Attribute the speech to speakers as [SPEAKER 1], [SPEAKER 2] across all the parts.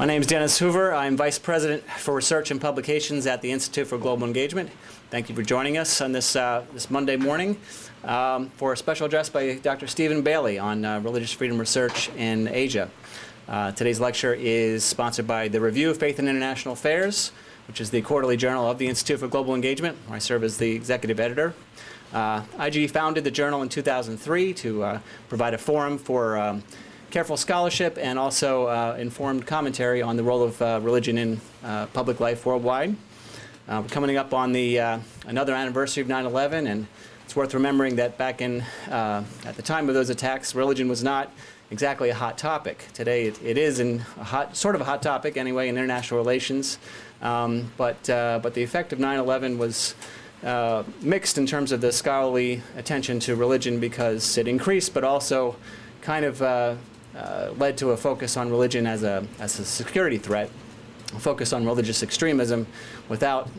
[SPEAKER 1] My name is Dennis Hoover. I'm Vice President for Research and Publications at the Institute for Global Engagement. Thank you for joining us on this Monday morning for a special address by Dr. Stephen Bailey on religious freedom research in Asia. Today's lecture is sponsored by the Review of Faith and International Affairs, which is the quarterly journal of the Institute for Global Engagement, where I serve as the executive editor. IG founded the journal in 2003 to provide a forum for careful scholarship and also informed commentary on the role of religion in public life worldwide. We're coming up on the another anniversary of 9/11, and it's worth remembering that back in at the time of those attacks, religion was not exactly a hot topic. Today, it is sort of a hot topic anyway in international relations, but the effect of 9/11 was mixed in terms of the scholarly attention to religion, because it increased, but also kind of led to a focus on religion as a security threat, a focus on religious extremism, without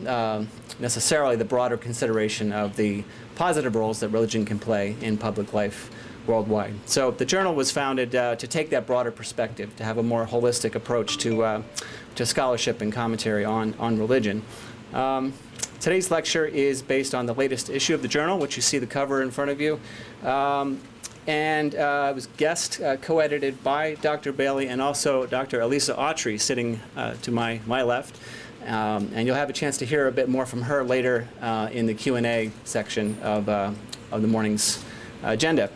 [SPEAKER 1] necessarily the broader consideration of the positive roles that religion can play in public life worldwide. So the journal was founded to take that broader perspective, to have a more holistic approach to scholarship and commentary on religion. Today's lecture is based on the latest issue of the journal, which you see the cover in front of you. And it was guest co-edited by Dr. Bailey and also Dr. Elisa Autry, sitting to my left. And you'll have a chance to hear a bit more from her later in the Q&A section of the morning's agenda.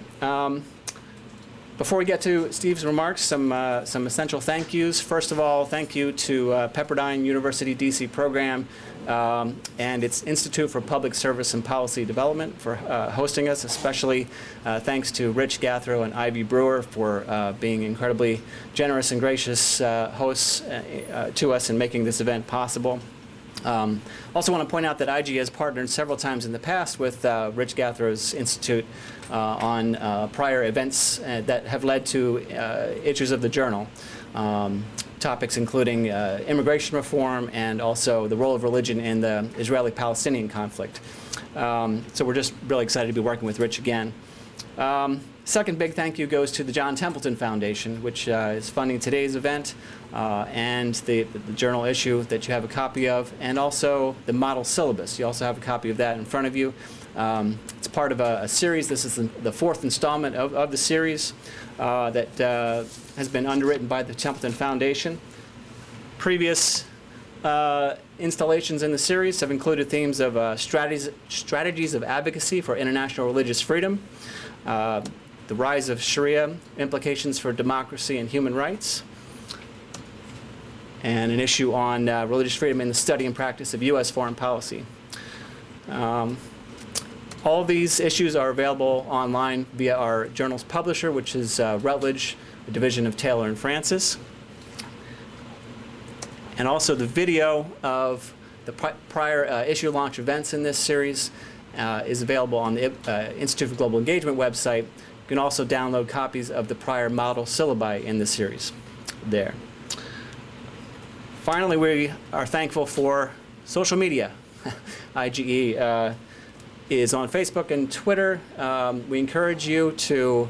[SPEAKER 1] Before we get to Steve's remarks, some essential thank yous. First of all, thank you to Pepperdine University DC program and its Institute for Public Service and Policy Development for hosting us, especially thanks to Rich Gathro and Ivy Brewer for being incredibly generous and gracious hosts to us in making this event possible. Also want to point out that IG has partnered several times in the past with Rich Gathro's institute on prior events that have led to issues of the journal. Topics including immigration reform and also the role of religion in the Israeli-Palestinian conflict. So we're just really excited to be working with Rich again. Second big thank you goes to the John Templeton Foundation, which is funding today's event and the journal issue that you have a copy of, and also the model syllabus. You also have a copy of that in front of you. It's part of a series. This is the fourth installment of the series that has been underwritten by the Templeton Foundation. Previous installations in the series have included themes of strategies of advocacy for international religious freedom, the rise of Sharia, implications for democracy and human rights, and an issue on religious freedom in the study and practice of U.S. foreign policy. All these issues are available online via our journal's publisher, which is Routledge, a division of Taylor & Francis. And also the video of the prior issue launch events in this series is available on the Institute for Global Engagement website. You can also download copies of the prior model syllabi in the series there. Finally, we are thankful for social media. IGE is on Facebook and Twitter. We encourage you to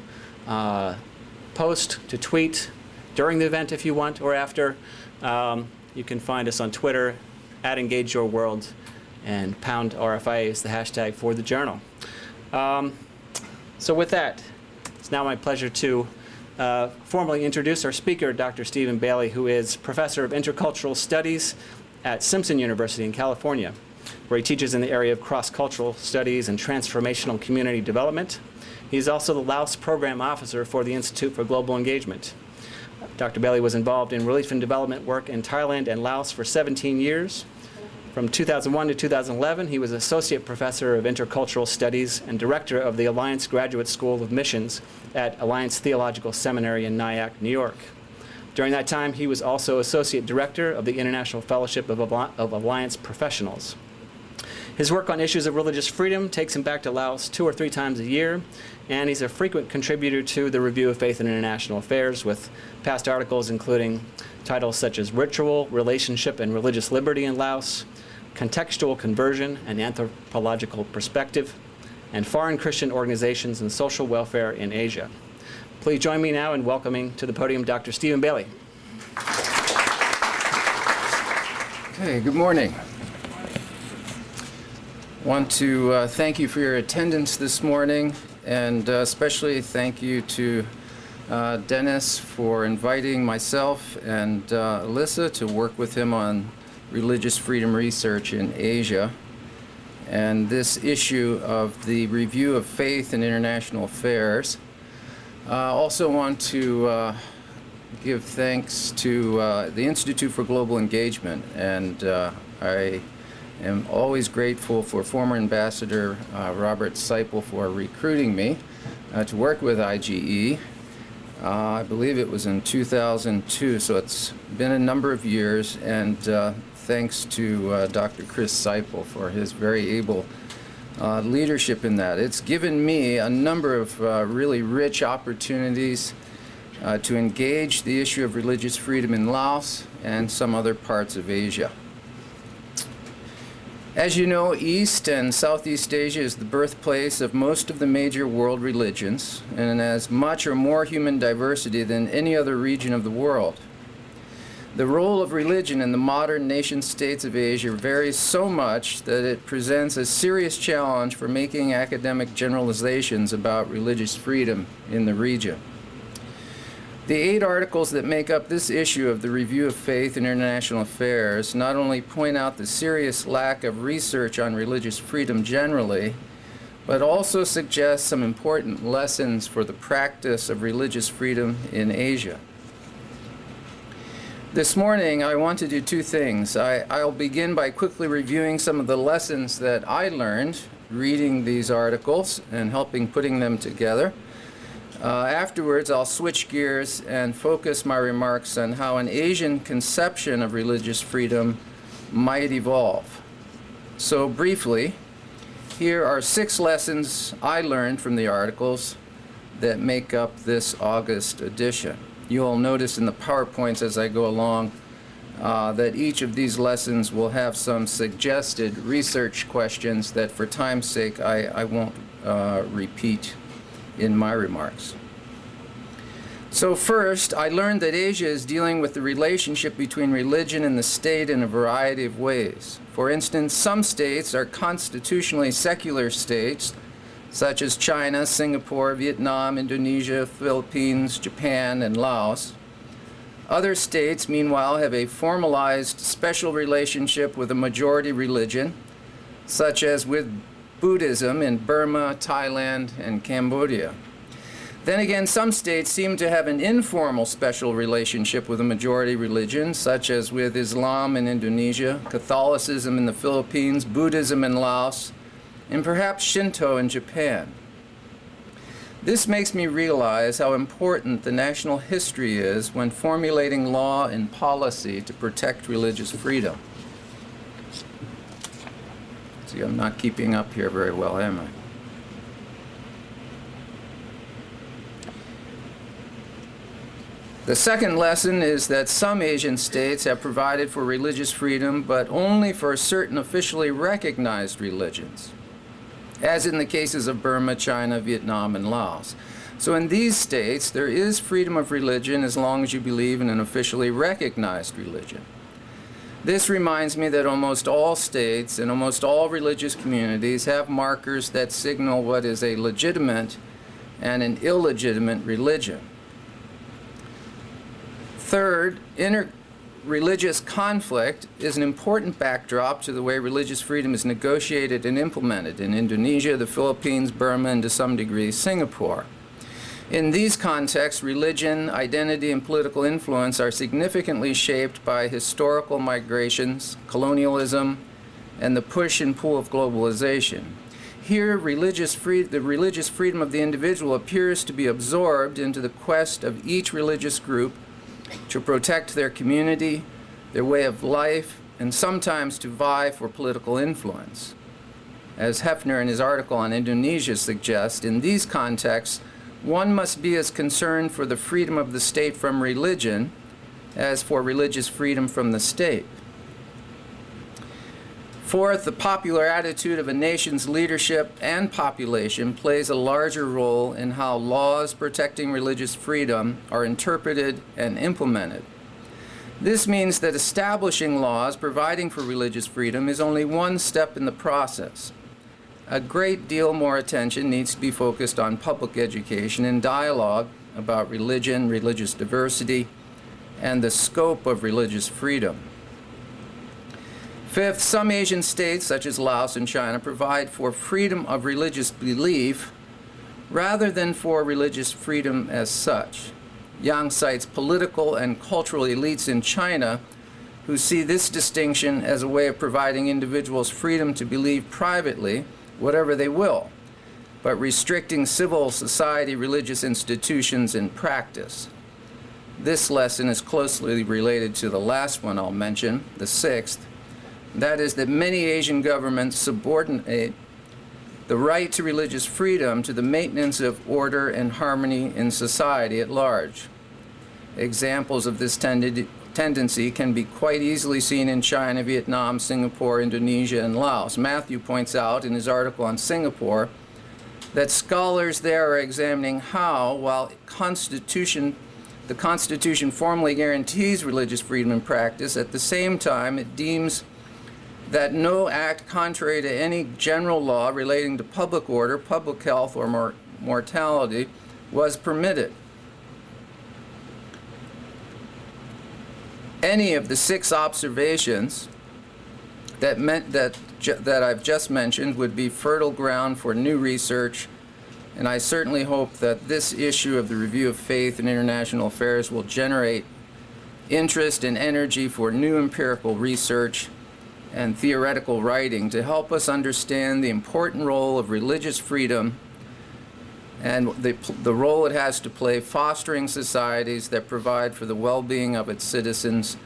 [SPEAKER 1] post, to tweet during the event if you want, or after. You can find us on Twitter @EngageYourWorld, and #RFIA is the hashtag for the journal. So with that, it's now my pleasure to formally introduce our speaker, Dr. Stephen Bailey, who is Professor of Intercultural Studies at Simpson University in California, where he teaches in the area of cross-cultural studies and transformational community development. He's also the Laos Program Officer for the Institute for Global Engagement. Dr. Bailey was involved in relief and development work in Thailand and Laos for 17 years. From 2001 to 2011, he was Associate Professor of Intercultural Studies and Director of the Alliance Graduate School of Missions at Alliance Theological Seminary in Nyack, New York. During that time, he was also Associate Director of the International Fellowship of Alliance Professionals. His work on issues of religious freedom takes him back to Laos 2 or 3 times a year, and he's a frequent contributor to the Review of Faith and International Affairs, with past articles including titles such as Ritual, Relationship, and Religious Liberty in Laos, Contextual Conversion, and Anthropological Perspective, and Foreign Christian Organizations and Social Welfare in Asia. Please join me now in welcoming to the podium Dr. Stephen Bailey.
[SPEAKER 2] Okay, good morning. Want to thank you for your attendance this morning, and especially thank you to Dennis for inviting myself and Alyssa to work with him on religious freedom research in Asia. And this issue of the review of faith and international affairs. Also want to give thanks to the Institute for Global Engagement, and I am always grateful for former Ambassador Robert Seipel for recruiting me to work with IGE. I believe it was in 2002, so it's been a number of years, and thanks to Dr. Chris Seipel for his very able leadership in that. It's given me a number of really rich opportunities to engage the issue of religious freedom in Laos and some other parts of Asia. As you know, East and Southeast Asia is the birthplace of most of the major world religions, and has much or more human diversity than any other region of the world. The role of religion in the modern nation-states of Asia varies so much that it presents a serious challenge for making academic generalizations about religious freedom in the region. The 8 articles that make up this issue of the Review of Faith and International Affairs not only point out the serious lack of research on religious freedom generally, but also suggest some important lessons for the practice of religious freedom in Asia. This morning, I want to do 2 things. I'll begin by quickly reviewing some of the lessons that I learned reading these articles and helping putting them together. Afterwards, I'll switch gears and focus my remarks on how an Asian conception of religious freedom might evolve. So briefly, here are 6 lessons I learned from the articles that make up this August edition. You'll notice in the PowerPoints as I go along that each of these lessons will have some suggested research questions that for time's sake I won't repeat in my remarks. So first, I learned that Asia is dealing with the relationship between religion and the state in a variety of ways. For instance, some states are constitutionally secular states, such as China, Singapore, Vietnam, Indonesia, Philippines, Japan, and Laos. Other states, meanwhile, have a formalized special relationship with a majority religion, such as with Buddhism in Burma, Thailand, and Cambodia. Then again, some states seem to have an informal special relationship with a majority religion, such as with Islam in Indonesia, Catholicism in the Philippines, Buddhism in Laos, and perhaps Shinto in Japan. This makes me realize how important the national history is when formulating law and policy to protect religious freedom. See, I'm not keeping up here very well, am I? The second lesson is that some Asian states have provided for religious freedom, but only for certain officially recognized religions, as in the cases of Burma, China, Vietnam, and Laos. So in these states, there is freedom of religion as long as you believe in an officially recognized religion. This reminds me that almost all states and almost all religious communities have markers that signal what is a legitimate and an illegitimate religion. Third, interreligious conflict is an important backdrop to the way religious freedom is negotiated and implemented in Indonesia, the Philippines, Burma, and to some degree Singapore. In these contexts, religion, identity, and political influence are significantly shaped by historical migrations, colonialism, and the push and pull of globalization. Here, the religious freedom of the individual appears to be absorbed into the quest of each religious group to protect their community, their way of life, and sometimes to vie for political influence. As Hefner in his article on Indonesia suggests, in these contexts, one must be as concerned for the freedom of the state from religion as for religious freedom from the state. Fourth, the popular attitude of a nation's leadership and population plays a larger role in how laws protecting religious freedom are interpreted and implemented. This means that establishing laws providing for religious freedom is only one step in the process. A great deal more attention needs to be focused on public education and dialogue about religion, religious diversity, and the scope of religious freedom. Fifth, some Asian states, such as Laos and China, provide for freedom of religious belief rather than for religious freedom as such. Yang cites political and cultural elites in China who see this distinction as a way of providing individuals freedom to believe privately whatever they will, but restricting civil society religious institutions in practice. This lesson is closely related to the last one I'll mention, the sixth. That is that many Asian governments subordinate the right to religious freedom to the maintenance of order and harmony in society at large. Examples of this tendency can be quite easily seen in China, Vietnam, Singapore, Indonesia, and Laos. Matthew points out in his article on Singapore that scholars there are examining how, while the Constitution formally guarantees religious freedom in practice, at the same time it deems that no act contrary to any general law relating to public order, public health, or mortality was permitted. Any of the 6 observations that I've just mentioned would be fertile ground for new research, and I certainly hope that this issue of the Review of Faith and International Affairs will generate interest and energy for new empirical research and theoretical writing to help us understand the important role of religious freedom and the role it has to play fostering societies that provide for the well-being of its citizens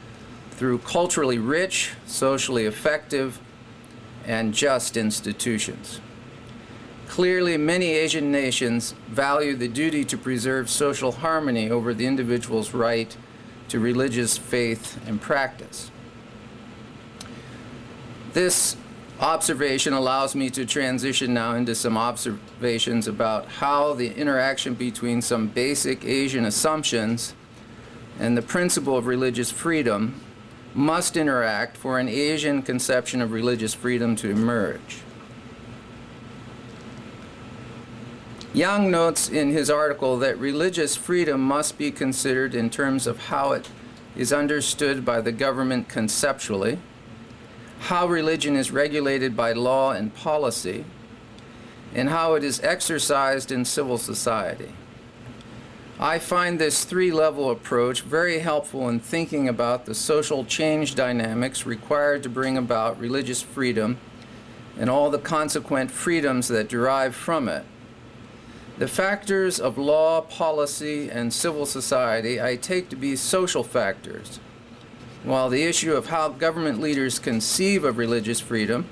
[SPEAKER 2] through culturally rich, socially effective, and just institutions. Clearly, many Asian nations value the duty to preserve social harmony over the individual's right to religious faith and practice. This observation allows me to transition now into some observations about how the interaction between some basic Asian assumptions and the principle of religious freedom must interact for an Asian conception of religious freedom to emerge. Yang notes in his article that religious freedom must be considered in terms of how it is understood by the government conceptually, how religion is regulated by law and policy, and how it is exercised in civil society. I find this 3-level approach very helpful in thinking about the social change dynamics required to bring about religious freedom and all the consequent freedoms that derive from it. The factors of law, policy, and civil society I take to be social factors, while the issue of how government leaders conceive of religious freedom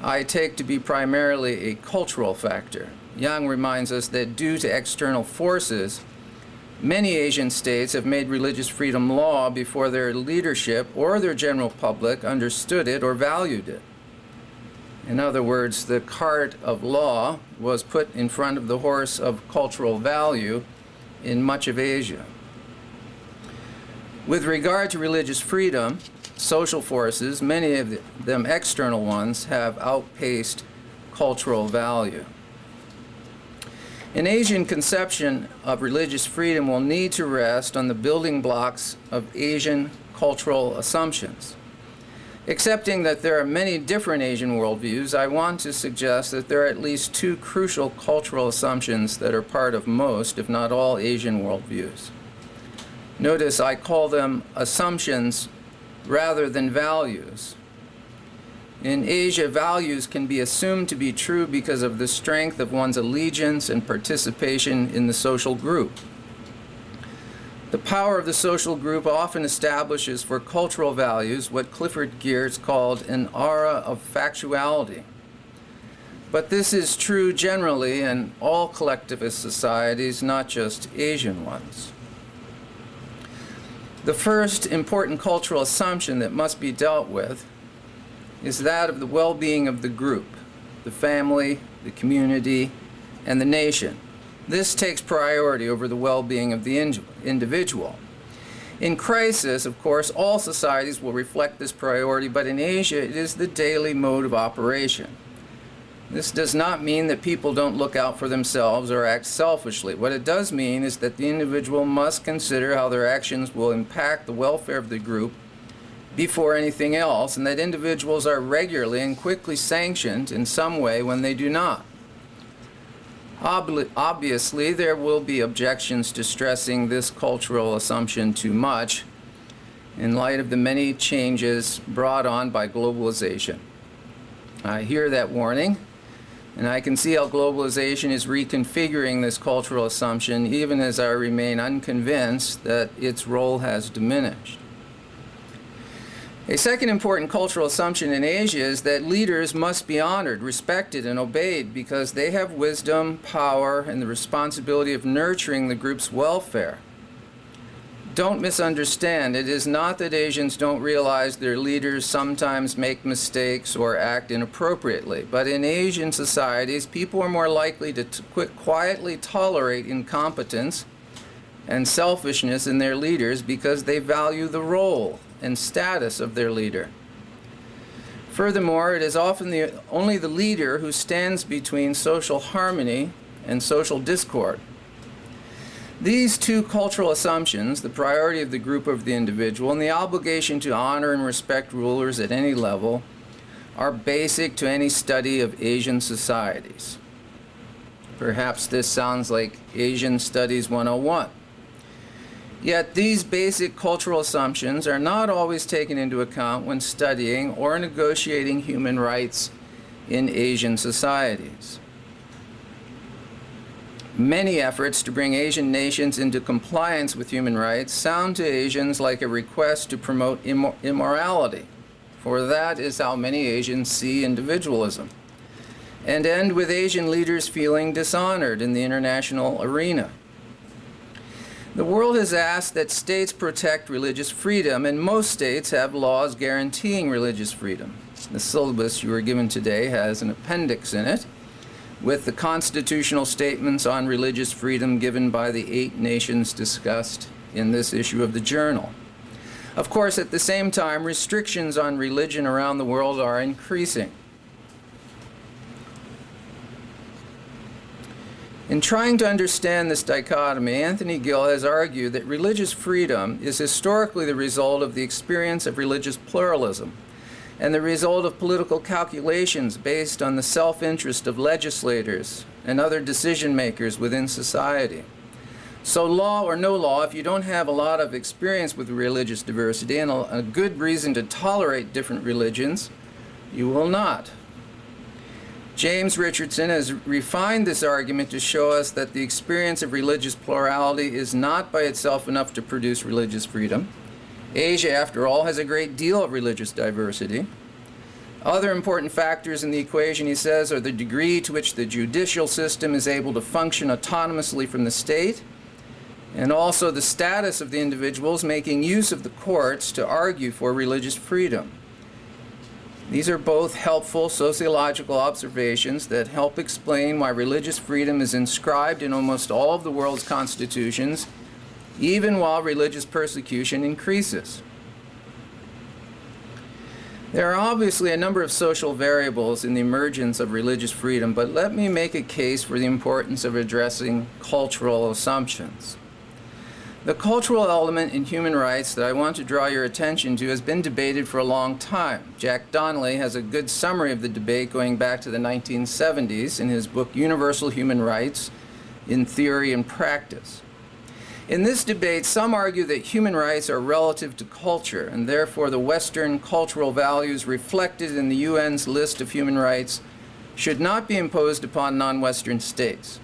[SPEAKER 2] I take to be primarily a cultural factor. Yang reminds us that due to external forces, many Asian states have made religious freedom law before their leadership or their general public understood it or valued it. In other words, the cart of law was put in front of the horse of cultural value in much of Asia. With regard to religious freedom, social forces, many of them external ones, have outpaced cultural value. An Asian conception of religious freedom will need to rest on the building blocks of Asian cultural assumptions. Accepting that there are many different Asian worldviews, I want to suggest that there are at least 2 crucial cultural assumptions that are part of most, if not all, Asian worldviews. Notice I call them assumptions rather than values. In Asia, values can be assumed to be true because of the strength of one's allegiance and participation in the social group. The power of the social group often establishes for cultural values what Clifford Geertz called an aura of factuality. But this is true generally in all collectivist societies, not just Asian ones. The first important cultural assumption that must be dealt with is that of the well-being of the group, the family, the community, and the nation. This takes priority over the well-being of the individual. In crisis, of course, all societies will reflect this priority, but in Asia, it is the daily mode of operation. This does not mean that people don't look out for themselves or act selfishly. What it does mean is that the individual must consider how their actions will impact the welfare of the group before anything else, and that individuals are regularly and quickly sanctioned in some way when they do not. Obviously, there will be objections to stressing this cultural assumption too much in light of the many changes brought on by globalization. I hear that warning, and I can see how globalization is reconfiguring this cultural assumption, even as I remain unconvinced that its role has diminished. A second important cultural assumption in Asia is that leaders must be honored, respected, and obeyed because they have wisdom, power, and the responsibility of nurturing the group's welfare. Don't misunderstand. It is not that Asians don't realize their leaders sometimes make mistakes or act inappropriately, but in Asian societies, people are more likely to quietly tolerate incompetence and selfishness in their leaders because they value the role and status of their leader. Furthermore, it is often only the leader who stands between social harmony and social discord. These two cultural assumptions, the priority of the group over the individual and the obligation to honor and respect rulers at any level, are basic to any study of Asian societies. Perhaps this sounds like Asian Studies 101. Yet these basic cultural assumptions are not always taken into account when studying or negotiating human rights in Asian societies. Many efforts to bring Asian nations into compliance with human rights sound to Asians like a request to promote immorality, for that is how many Asians see individualism, and end with Asian leaders feeling dishonored in the international arena. The world has asked that states protect religious freedom, and most states have laws guaranteeing religious freedom. The syllabus you were given today has an appendix in it with the constitutional statements on religious freedom given by the 8 nations discussed in this issue of the journal. Of course, at the same time, restrictions on religion around the world are increasing. In trying to understand this dichotomy, Anthony Gill has argued that religious freedom is historically the result of the experience of religious pluralism and the result of political calculations based on the self-interest of legislators and other decision makers within society. So law or no law, if you don't have a lot of experience with religious diversity and a good reason to tolerate different religions, you will not. James Richardson has refined this argument to show us that the experience of religious plurality is not by itself enough to produce religious freedom. Asia, after all, has a great deal of religious diversity. Other important factors in the equation, he says, are the degree to which the judicial system is able to function autonomously from the state, and also the status of the individuals making use of the courts to argue for religious freedom. These are both helpful sociological observations that help explain why religious freedom is inscribed in almost all of the world's constitutions, even while religious persecution increases. There are obviously a number of social variables in the emergence of religious freedom, but let me make a case for the importance of addressing cultural assumptions. The cultural element in human rights that I want to draw your attention to has been debated for a long time. Jack Donnelly has a good summary of the debate going back to the 1970s in his book Universal Human Rights in Theory and Practice. In this debate, some argue that human rights are relative to culture, and therefore the Western cultural values reflected in the UN's list of human rights should not be imposed upon non-Western states.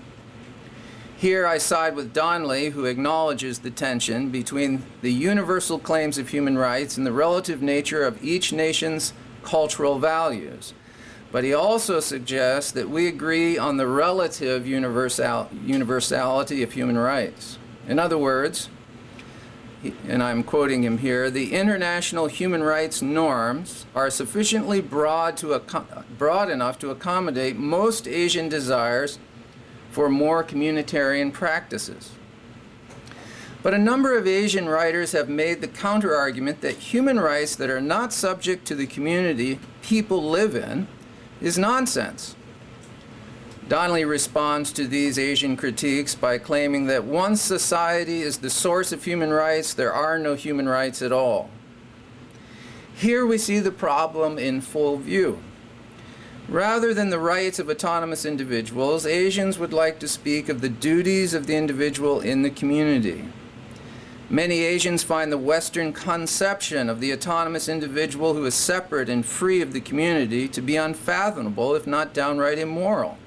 [SPEAKER 2] Here I side with Donnelly, who acknowledges the tension between the universal claims of human rights and the relative nature of each nation's cultural values. But he also suggests that we agree on the relative universality of human rights. In other words, and I'm quoting him here, the international human rights norms are sufficiently broad enough to accommodate most Asian desires for more communitarian practices. But a number of Asian writers have made the counter-argument that human rights that are not subject to the community people live in is nonsense. Donnelly responds to these Asian critiques by claiming that once society is the source of human rights, there are no human rights at all. Here we see the problem in full view. Rather than the rights of autonomous individuals, Asians would like to speak of the duties of the individual in the community. Many Asians find the Western conception of the autonomous individual who is separate and free of the community to be unfathomable, if not downright immoral.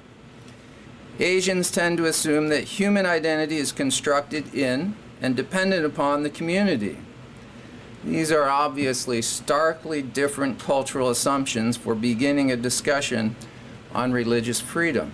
[SPEAKER 2] Asians tend to assume that human identity is constructed in and dependent upon the community. These are obviously starkly different cultural assumptions for beginning a discussion on religious freedom.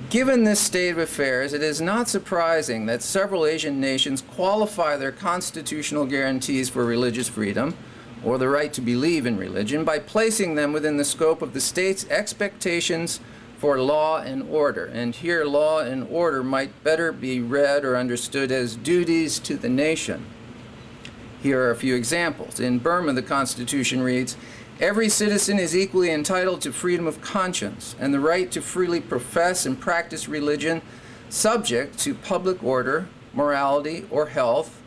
[SPEAKER 2] Given this state of affairs, it is not surprising that several Asian nations qualify their constitutional guarantees for religious freedom, or the right to believe in religion, by placing them within the scope of the state's expectations for law and order. And here, law and order might better be read or understood as duties to the nation. Here are a few examples. In Burma, the Constitution reads, "Every citizen is equally entitled to freedom of conscience and the right to freely profess and practice religion, subject to public order, morality, or health,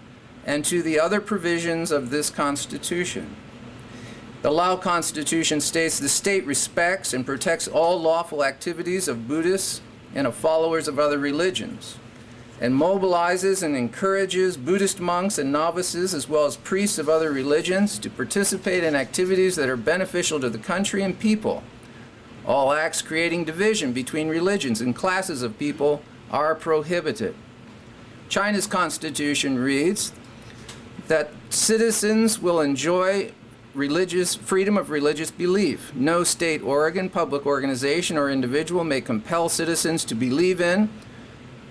[SPEAKER 2] and to the other provisions of this Constitution." The Lao Constitution states the state respects and protects all lawful activities of Buddhists and of followers of other religions, and mobilizes and encourages Buddhist monks and novices, as well as priests of other religions, to participate in activities that are beneficial to the country and people. All acts creating division between religions and classes of people are prohibited. China's constitution reads that citizens will enjoy freedom of religious belief. No state, organ, public organization, or individual may compel citizens to believe in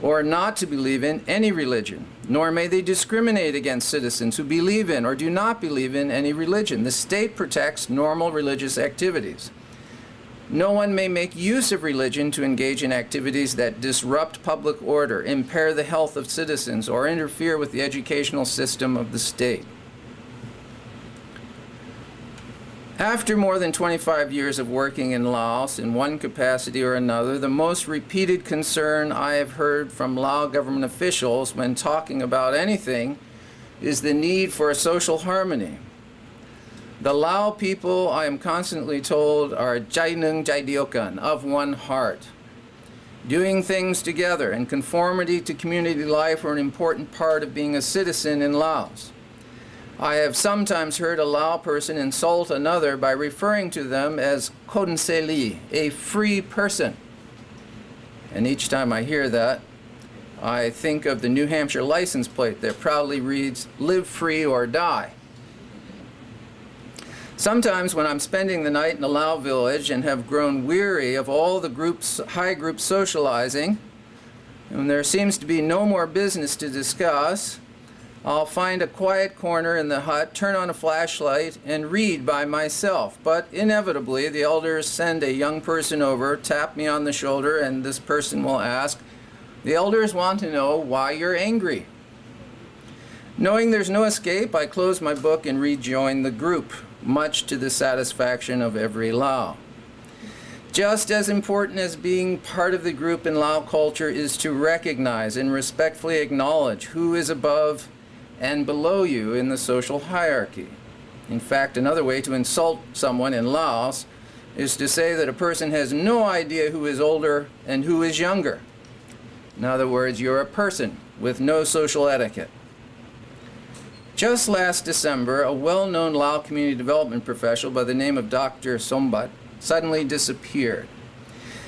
[SPEAKER 2] or not to believe in any religion, nor may they discriminate against citizens who believe in or do not believe in any religion. The state protects normal religious activities. No one may make use of religion to engage in activities that disrupt public order, impair the health of citizens, or interfere with the educational system of the state. After more than 25 years of working in Laos in one capacity or another, the most repeated concern I have heard from Lao government officials when talking about anything is the need for a social harmony. The Lao people, I am constantly told, are Jai Nung Jai Diokan, of one heart. Doing things together and conformity to community life are an important part of being a citizen in Laos. I have sometimes heard a Lao person insult another by referring to them as Kodenseli, a free person. And each time I hear that, I think of the New Hampshire license plate that proudly reads, "Live free or die." Sometimes when I'm spending the night in a Lao village and have grown weary of all the high group socializing, and there seems to be no more business to discuss, I'll find a quiet corner in the hut, turn on a flashlight, and read by myself. But inevitably, the elders send a young person over, tap me on the shoulder, and this person will ask, "The elders want to know why you're angry." Knowing there's no escape, I close my book and rejoin the group, much to the satisfaction of every Lao. Just as important as being part of the group in Lao culture is to recognize and respectfully acknowledge who is above and below you in the social hierarchy. In fact, another way to insult someone in Laos is to say that a person has no idea who is older and who is younger. In other words, you're a person with no social etiquette. Just last December, a well-known Lao community development professional by the name of Dr. Sombat suddenly disappeared.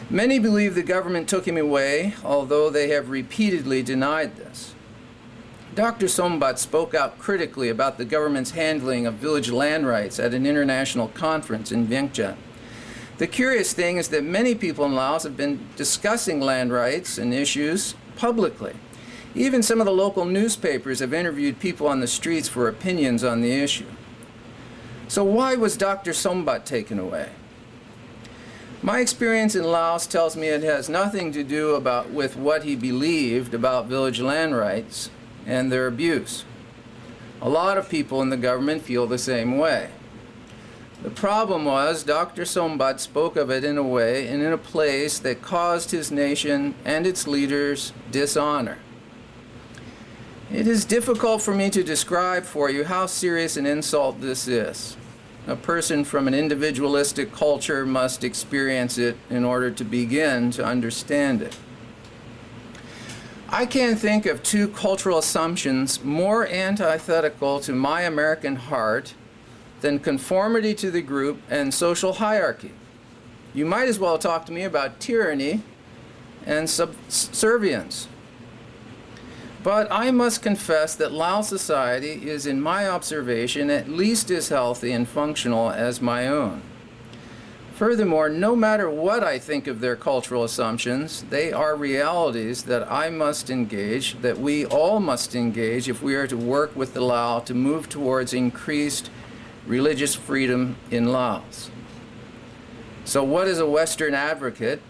[SPEAKER 2] Many believe the government took him away, although they have repeatedly denied this. Dr. Sombat spoke out critically about the government's handling of village land rights at an international conference in Vientiane. The curious thing is that many people in Laos have been discussing land rights and issues publicly. Even some of the local newspapers have interviewed people on the streets for opinions on the issue. So why was Dr. Sombat taken away? My experience in Laos tells me it has nothing to do with what he believed about village land rights and their abuse. A lot of people in the government feel the same way. The problem was Dr. Sombat spoke of it in a way and in a place that caused his nation and its leaders dishonor. It is difficult for me to describe for you how serious an insult this is. A person from an individualistic culture must experience it in order to begin to understand it. I can't think of two cultural assumptions more antithetical to my American heart than conformity to the group and social hierarchy. You might as well talk to me about tyranny and subservience. But I must confess that Lao society is, in my observation, at least as healthy and functional as my own. Furthermore, no matter what I think of their cultural assumptions, they are realities that I must engage, that we all must engage if we are to work with the Lao to move towards increased religious freedom in Laos. So what is a Western advocate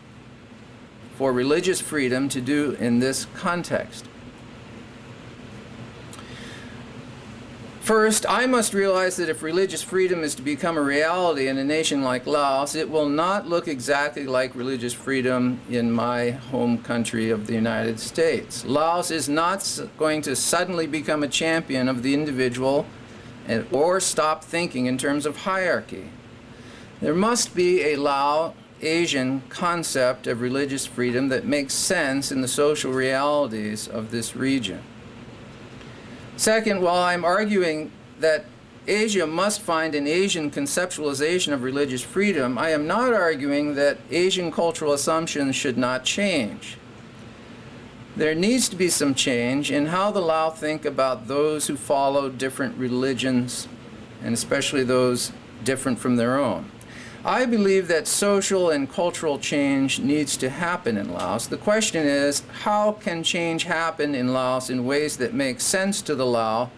[SPEAKER 2] for religious freedom to do in this context? First, I must realize that if religious freedom is to become a reality in a nation like Laos, it will not look exactly like religious freedom in my home country of the United States. Laos is not going to suddenly become a champion of the individual or stop thinking in terms of hierarchy. There must be a Lao-Asian concept of religious freedom that makes sense in the social realities of this region. Second, while I'm arguing that Asia must find an Asian conceptualization of religious freedom, I am not arguing that Asian cultural assumptions should not change. There needs to be some change in how the Lao think about those who follow different religions, and especially those different from their own. I believe that social and cultural change needs to happen in Laos. The question is, how can change happen in Laos in ways that make sense to the Lao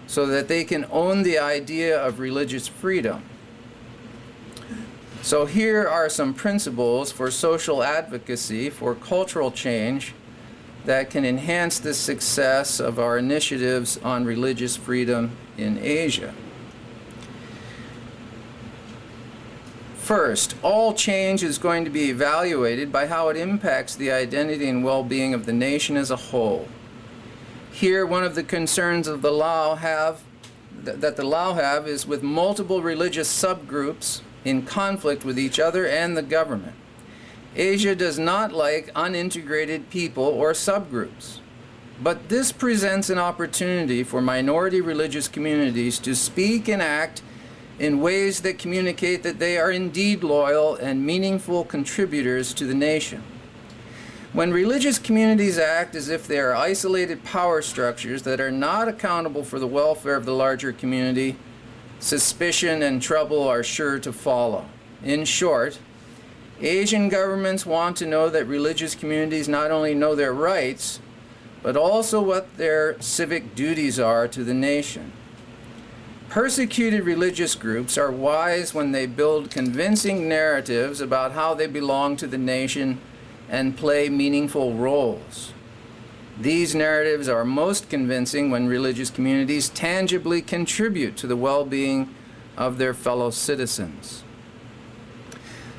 [SPEAKER 2] so that they can own the idea of religious freedom? So here are some principles for social advocacy, for cultural change, that can enhance the success of our initiatives on religious freedom in Asia. First, all change is going to be evaluated by how it impacts the identity and well-being of the nation as a whole. Here, one of the concerns of the Lao that the Lao have is with multiple religious subgroups in conflict with each other and the government. Asia does not like unintegrated people or subgroups. But this presents an opportunity for minority religious communities to speak and act in ways that communicate that they are indeed loyal and meaningful contributors to the nation. When religious communities act as if they are isolated power structures that are not accountable for the welfare of the larger community, suspicion and trouble are sure to follow. In short, Asian governments want to know that religious communities not only know their rights, but also what their civic duties are to the nation. Persecuted religious groups are wise when they build convincing narratives about how they belong to the nation and play meaningful roles. These narratives are most convincing when religious communities tangibly contribute to the well-being of their fellow citizens.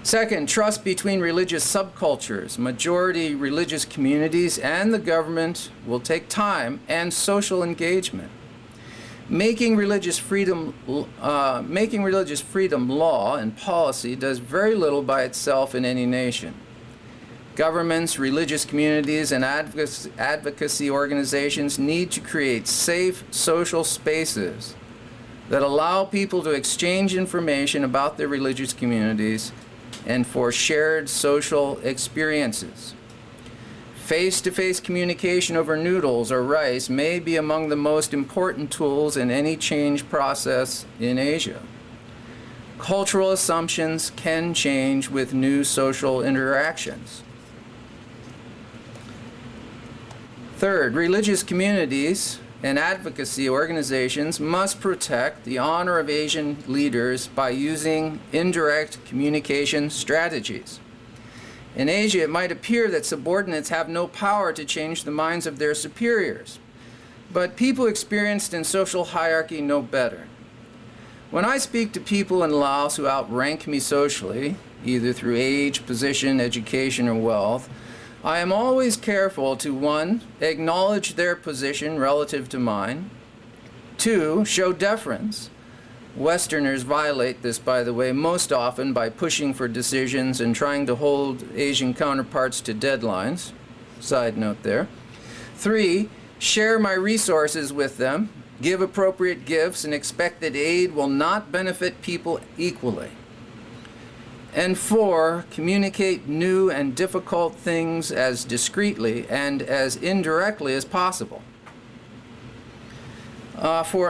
[SPEAKER 2] Second, trust between religious subcultures, majority religious communities, and the government will take time and social engagement. Making religious freedom law and policy does very little by itself in any nation. Governments, religious communities, and advocacy organizations need to create safe social spaces that allow people to exchange information about their religious communities and for shared social experiences. Face-to-face communication over noodles or rice may be among the most important tools in any change process in Asia. Cultural assumptions can change with new social interactions. Third, religious communities and advocacy organizations must protect the honor of Asian leaders by using indirect communication strategies. In Asia, it might appear that subordinates have no power to change the minds of their superiors, but people experienced in social hierarchy know better. When I speak to people in Laos who outrank me socially, either through age, position, education, or wealth, I am always careful to, 1, acknowledge their position relative to mine, 2, show deference. Westerners violate this, by the way, most often by pushing for decisions and trying to hold Asian counterparts to deadlines. Side note there. 3, share my resources with them, give appropriate gifts, and expect that aid will not benefit people equally. And 4, communicate new and difficult things as discreetly and as indirectly as possible.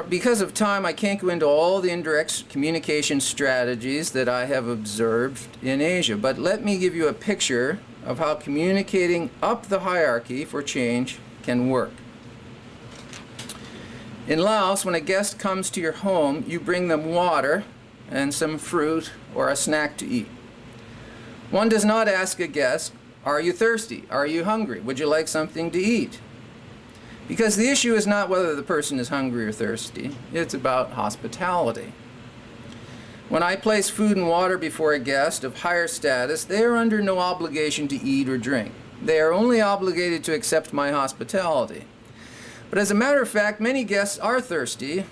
[SPEAKER 2] Because of time, I can't go into all the indirect communication strategies that I have observed in Asia, but let me give you a picture of how communicating up the hierarchy for change can work. In Laos, when a guest comes to your home, you bring them water and some fruit or a snack to eat. One does not ask a guest, "Are you thirsty? Are you hungry? Would you like something to eat?" Because the issue is not whether the person is hungry or thirsty. It's about hospitality. When I place food and water before a guest of higher status, they are under no obligation to eat or drink. They are only obligated to accept my hospitality. But as a matter of fact, many guests are thirsty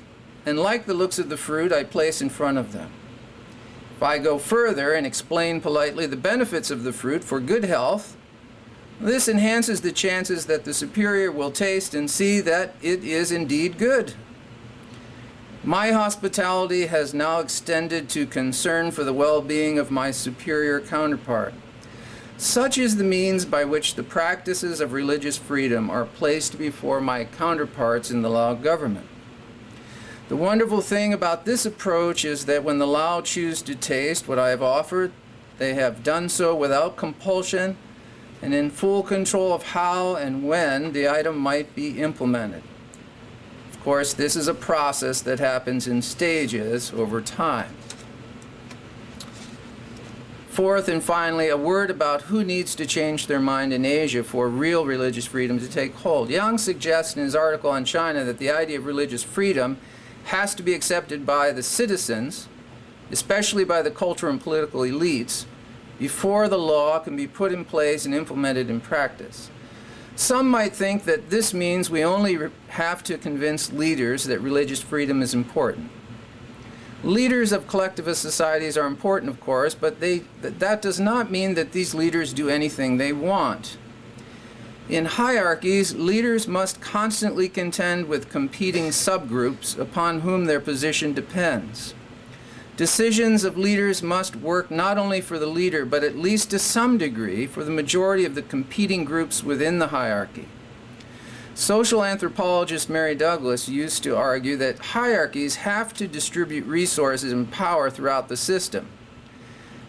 [SPEAKER 2] and like the looks of the fruit I place in front of them. If I go further and explain politely the benefits of the fruit for good health, this enhances the chances that the superior will taste and see that it is indeed good. My hospitality has now extended to concern for the well-being of my superior counterpart. Such is the means by which the practices of religious freedom are placed before my counterparts in the Lao government. The wonderful thing about this approach is that when the Lao choose to taste what I have offered, they have done so without compulsion and in full control of how and when the item might be implemented. Of course, this is a process that happens in stages over time. Fourth and finally, a word about who needs to change their mind in Asia for real religious freedom to take hold. Yang suggests in his article on China that the idea of religious freedom has to be accepted by the citizens, especially by the cultural and political elites, before the law can be put in place and implemented in practice. Some might think that this means we only have to convince leaders that religious freedom is important. Leaders of collectivist societies are important, of course, but that does not mean that these leaders do anything they want. In hierarchies, leaders must constantly contend with competing subgroups upon whom their position depends. Decisions of leaders must work not only for the leader, but at least to some degree for the majority of the competing groups within the hierarchy. Social anthropologist Mary Douglas used to argue that hierarchies have to distribute resources and power throughout the system.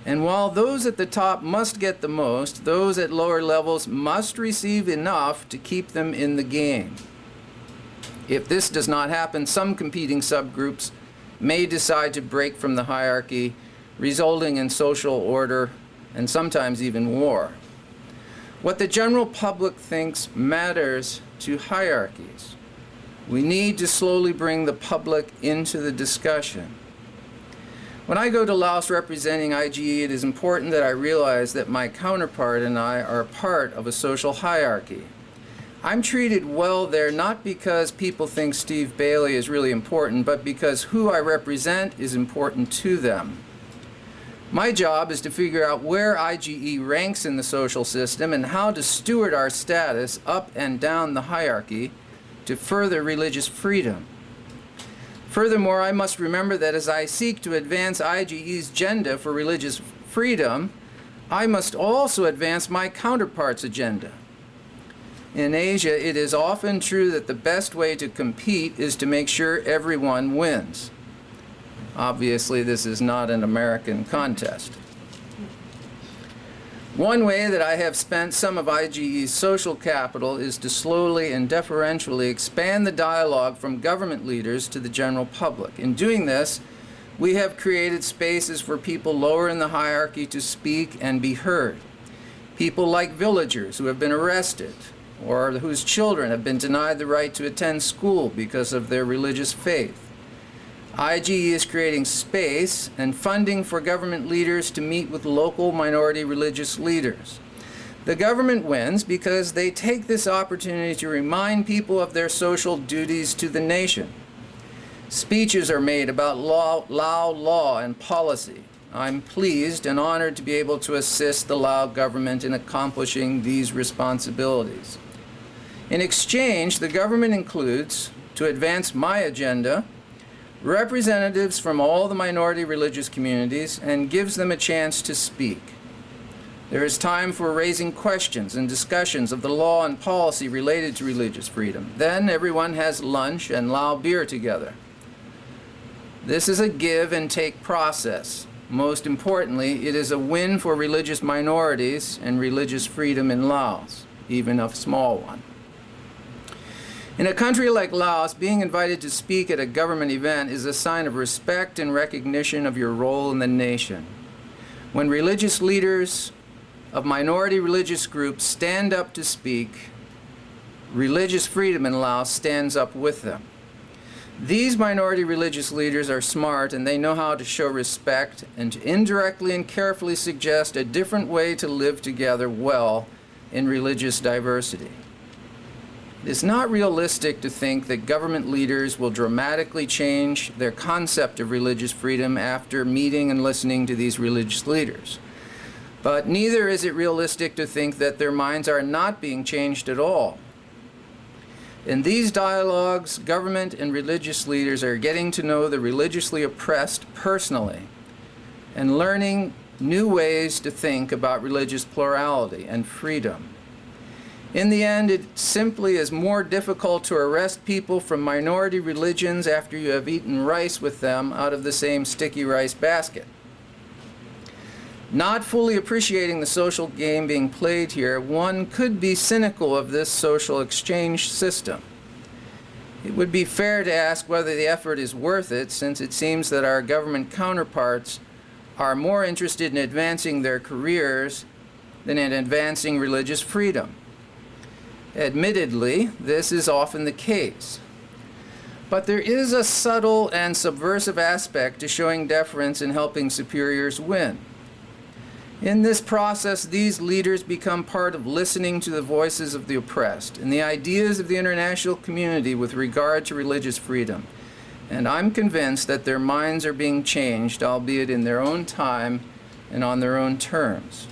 [SPEAKER 2] And while those at the top must get the most, those at lower levels must receive enough to keep them in the game. If this does not happen, some competing subgroups may decide to break from the hierarchy, resulting in social order and sometimes even war. What the general public thinks matters to hierarchies. We need to slowly bring the public into the discussion. When I go to Laos representing IGE, it is important that I realize that my counterpart and I are part of a social hierarchy. I'm treated well there not because people think Steve Bailey is really important, but because who I represent is important to them. My job is to figure out where IGE ranks in the social system and how to steward our status up and down the hierarchy to further religious freedom. Furthermore, I must remember that as I seek to advance IGE's agenda for religious freedom, I must also advance my counterpart's agenda. In Asia, it is often true that the best way to compete is to make sure everyone wins. Obviously, this is not an American contest. One way that I have spent some of IGE's social capital is to slowly and deferentially expand the dialogue from government leaders to the general public. In doing this, we have created spaces for people lower in the hierarchy to speak and be heard. People like villagers who have been arrested or whose children have been denied the right to attend school because of their religious faith. IGE is creating space and funding for government leaders to meet with local minority religious leaders. The government wins because they take this opportunity to remind people of their social duties to the nation. Speeches are made about Lao law and policy. I'm pleased and honored to be able to assist the Lao government in accomplishing these responsibilities. In exchange, the government includes, to advance my agenda, representatives from all the minority religious communities and gives them a chance to speak. There is time for raising questions and discussions of the law and policy related to religious freedom. Then everyone has lunch and Lao beer together. This is a give and take process. Most importantly, it is a win for religious minorities and religious freedom in Laos, even a small one. In a country like Laos, being invited to speak at a government event is a sign of respect and recognition of your role in the nation. When religious leaders of minority religious groups stand up to speak, religious freedom in Laos stands up with them. These minority religious leaders are smart and they know how to show respect and to indirectly and carefully suggest a different way to live together well in religious diversity. It is not realistic to think that government leaders will dramatically change their concept of religious freedom after meeting and listening to these religious leaders. But neither is it realistic to think that their minds are not being changed at all. In these dialogues, government and religious leaders are getting to know the religiously oppressed personally and learning new ways to think about religious plurality and freedom. In the end, it simply is more difficult to arrest people from minority religions after you have eaten rice with them out of the same sticky rice basket. Not fully appreciating the social game being played here, one could be cynical of this social exchange system. It would be fair to ask whether the effort is worth it, since it seems that our government counterparts are more interested in advancing their careers than in advancing religious freedom. Admittedly, this is often the case. But there is a subtle and subversive aspect to showing deference and helping superiors win. In this process, these leaders become part of listening to the voices of the oppressed and the ideas of the international community with regard to religious freedom. And I'm convinced that their minds are being changed, albeit in their own time and on their own terms.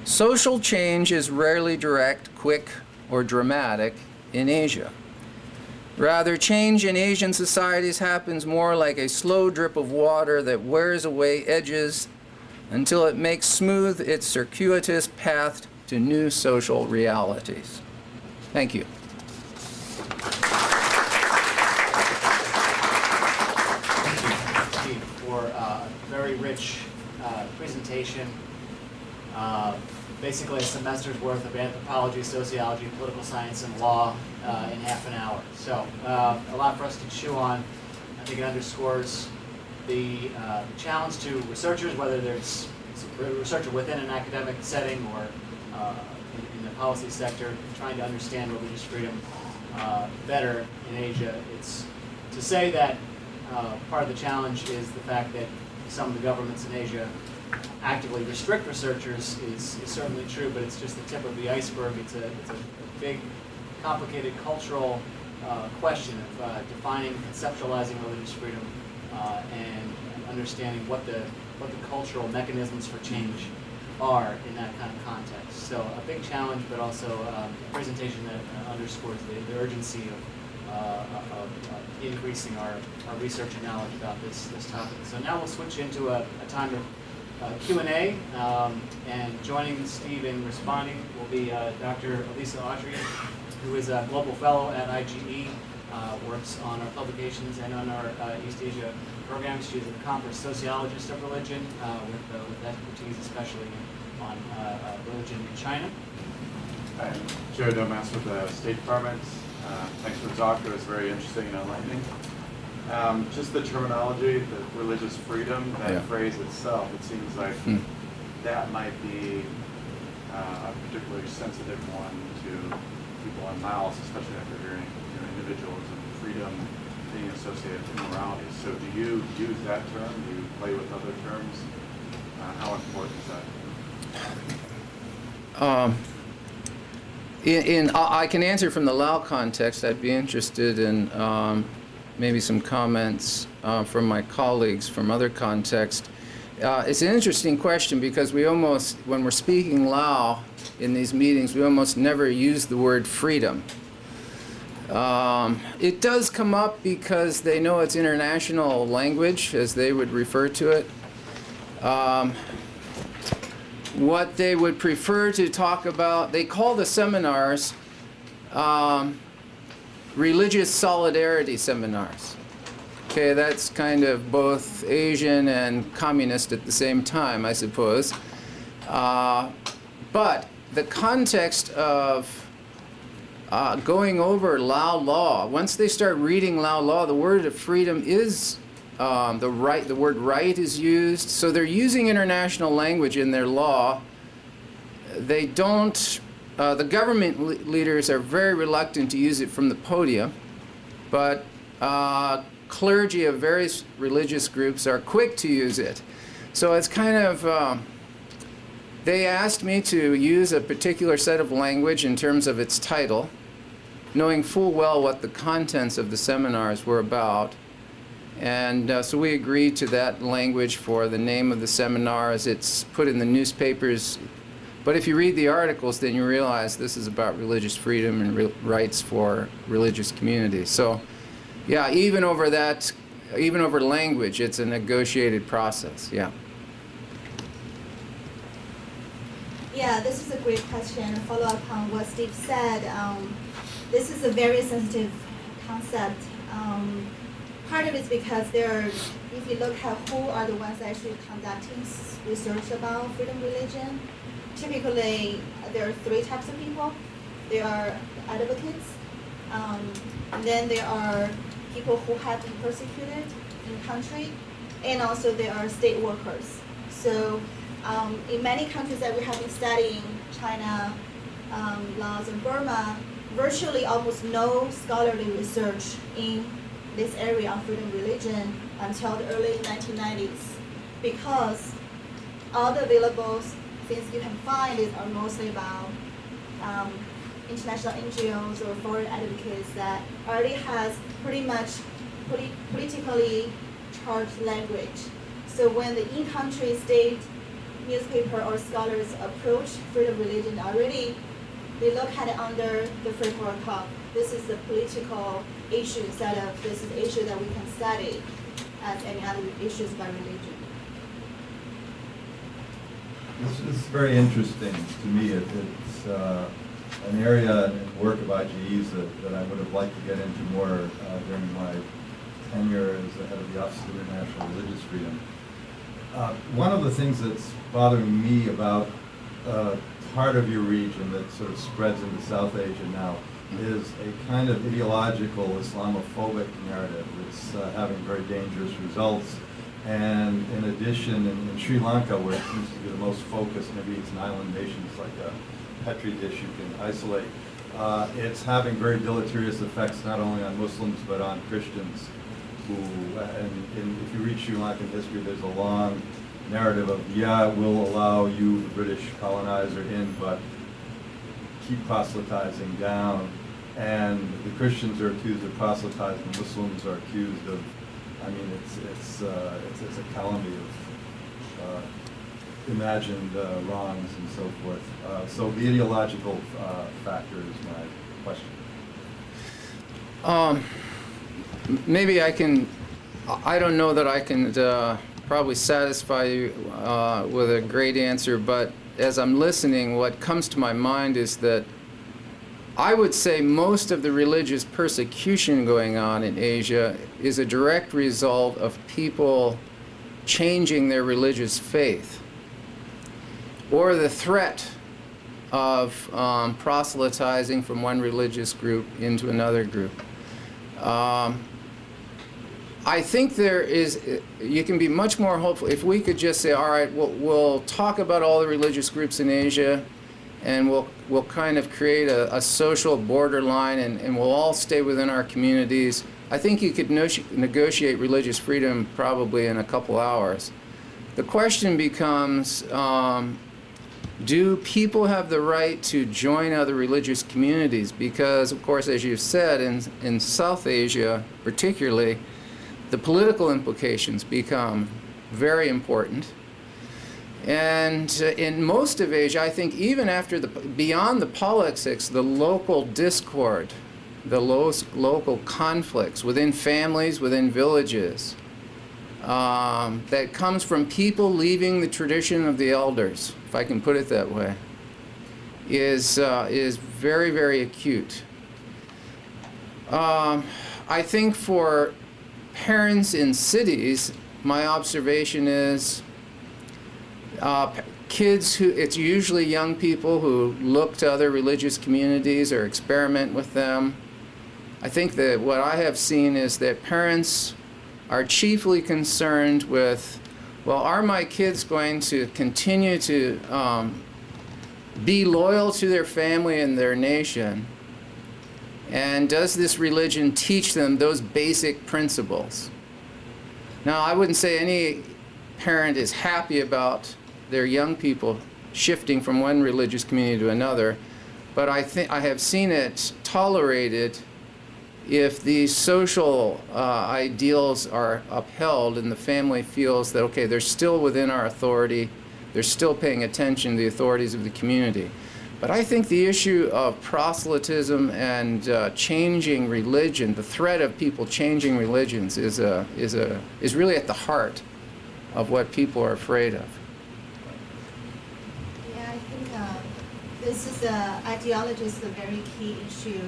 [SPEAKER 2] Social change is rarely direct, quick, or dramatic in Asia. Rather, change in Asian societies happens more like a slow drip of water that wears away edges until it makes smooth its circuitous path to new social realities. Thank you.
[SPEAKER 1] Thank you for a very rich presentation. Basically a semester's worth of anthropology, sociology, political science, and law in half an hour. So a lot for us to chew on. I think it underscores the challenge to researchers, whether there's a researcher within an academic setting or in the policy sector, trying to understand religious freedom better in Asia. It's to say that part of the challenge is the fact that some of the governments in Asia actively restrict researchers is certainly true, but it's just the tip of the iceberg. It's a big, complicated cultural question of defining, conceptualizing religious freedom, and understanding what the cultural mechanisms for change are in that kind of context. So a big challenge, but also a presentation that underscores the urgency of increasing our research and knowledge about this topic. So now we'll switch into a time of Q&A, and joining Steve in responding will be Dr. Elisa Audrey, who is a global fellow at IGE, works on our publications and on our East Asia programs. She's an accomplished sociologist of religion with expertise especially on religion in China.
[SPEAKER 3] Hi, I'm Joe Domas with the State Department. Thanks for the talk. It was very interesting and enlightening. Just the terminology, the religious freedom, that phrase itself, it seems like that might be a particularly sensitive one to people on Laos, especially after hearing individualism, freedom being associated with immorality. So do you use that term? Do you play with other terms? How important is that?
[SPEAKER 2] I can answer from the Lao context. I'd be interested in maybe some comments from my colleagues from other contexts. It's an interesting question because we almost, when we're speaking Lao in these meetings, we almost never use the word freedom. It does come up because they know it's international language, as they would refer to it. What they would prefer to talk about, they call the seminars religious solidarity seminars. Okay, that's kind of both Asian and communist at the same time, I suppose. But the context of going over Lao law, once they start reading Lao law, the word of freedom is the word right is used. So they're using international language in their law. They don't, the government leaders are very reluctant to use it from the podium, but clergy of various religious groups are quick to use it. So it's kind of, they asked me to use a particular set of language in terms of its title, knowing full well what the contents of the seminars were about. And so we agreed to that language for the name of the seminar as it's put in the newspapers. But if you read the articles, then you realize this is about religious freedom and rights for religious communities. So yeah, even over that, even over language, it's a negotiated process, yeah.
[SPEAKER 4] Yeah, this is a great question. Follow up on what Steve said. This is a very sensitive concept. Part of it is because if you look at who are the ones actually conducting research about freedom religion, typically there are three types of people. There are advocates, and then there are people who have been persecuted in country, and also there are state workers. So in many countries that we have been studying, China, Laos, and Burma, virtually almost no scholarly research in this area of freedom religion until the early 1990s, because all the available things you can find are mostly about international NGOs or foreign advocates that already has pretty much politically charged language. So when the in-country state newspaper or scholars approach freedom religion already, they look at it under the framework of this is the political issue instead of this is the issue that we can study as any other issues about religion.
[SPEAKER 5] This is very interesting to me. It's an area and work of IGE's that I would have liked to get into more during my tenure as the head of the Office of International Religious Freedom. One of the things that's bothering me about part of your region that sort of spreads into South Asia now is a kind of ideological Islamophobic narrative that's having very dangerous results. And in addition, in Sri Lanka, where it seems to be the most focused, maybe it's an island nation, it's like a petri dish you can isolate, it's having very deleterious effects not only on Muslims but on Christians who, and if you read Sri Lankan history, there's a long narrative of, yeah, we'll allow you, the British colonizer, in, but keep proselytizing down. And the Christians are accused of proselytizing, the Muslims are accused of, I mean, it's a calamity of imagined wrongs and so forth. So the ideological factor is my question.
[SPEAKER 2] Maybe I can, I don't know that I can probably satisfy you with a great answer, but as I'm listening, what comes to my mind is that I would say most of the religious persecution going on in Asia is a direct result of people changing their religious faith or the threat of proselytizing from one religious group into another group. I think you can be much more hopeful if we could just say, all right, we'll talk about all the religious groups in Asia, and we'll kind of create a social borderline, and we'll all stay within our communities. I think you could negotiate religious freedom probably in a couple hours. The question becomes, do people have the right to join other religious communities? Because, of course, as you've said, in South Asia particularly, the political implications become very important. And in most of Asia, I think even after beyond the politics, the local discord, the local conflicts within families, within villages, that comes from people leaving the tradition of the elders, if I can put it that way, is very, very acute. I think for parents in cities, my observation is kids it's usually young people who look to other religious communities or experiment with them. I think that what I have seen is that parents are chiefly concerned with, well, are my kids going to continue to be loyal to their family and their nation? And does this religion teach them those basic principles? Now, I wouldn't say any parent is happy about their young people shifting from one religious community to another, but I have seen it tolerated if these social ideals are upheld and the family feels that, okay, they're still within our authority, they're still paying attention to the authorities of the community. But I think the issue of proselytism and changing religion, the threat of people changing religions, is really at the heart of what people are afraid of.
[SPEAKER 4] Yeah, I think this is ideology is a very key issue.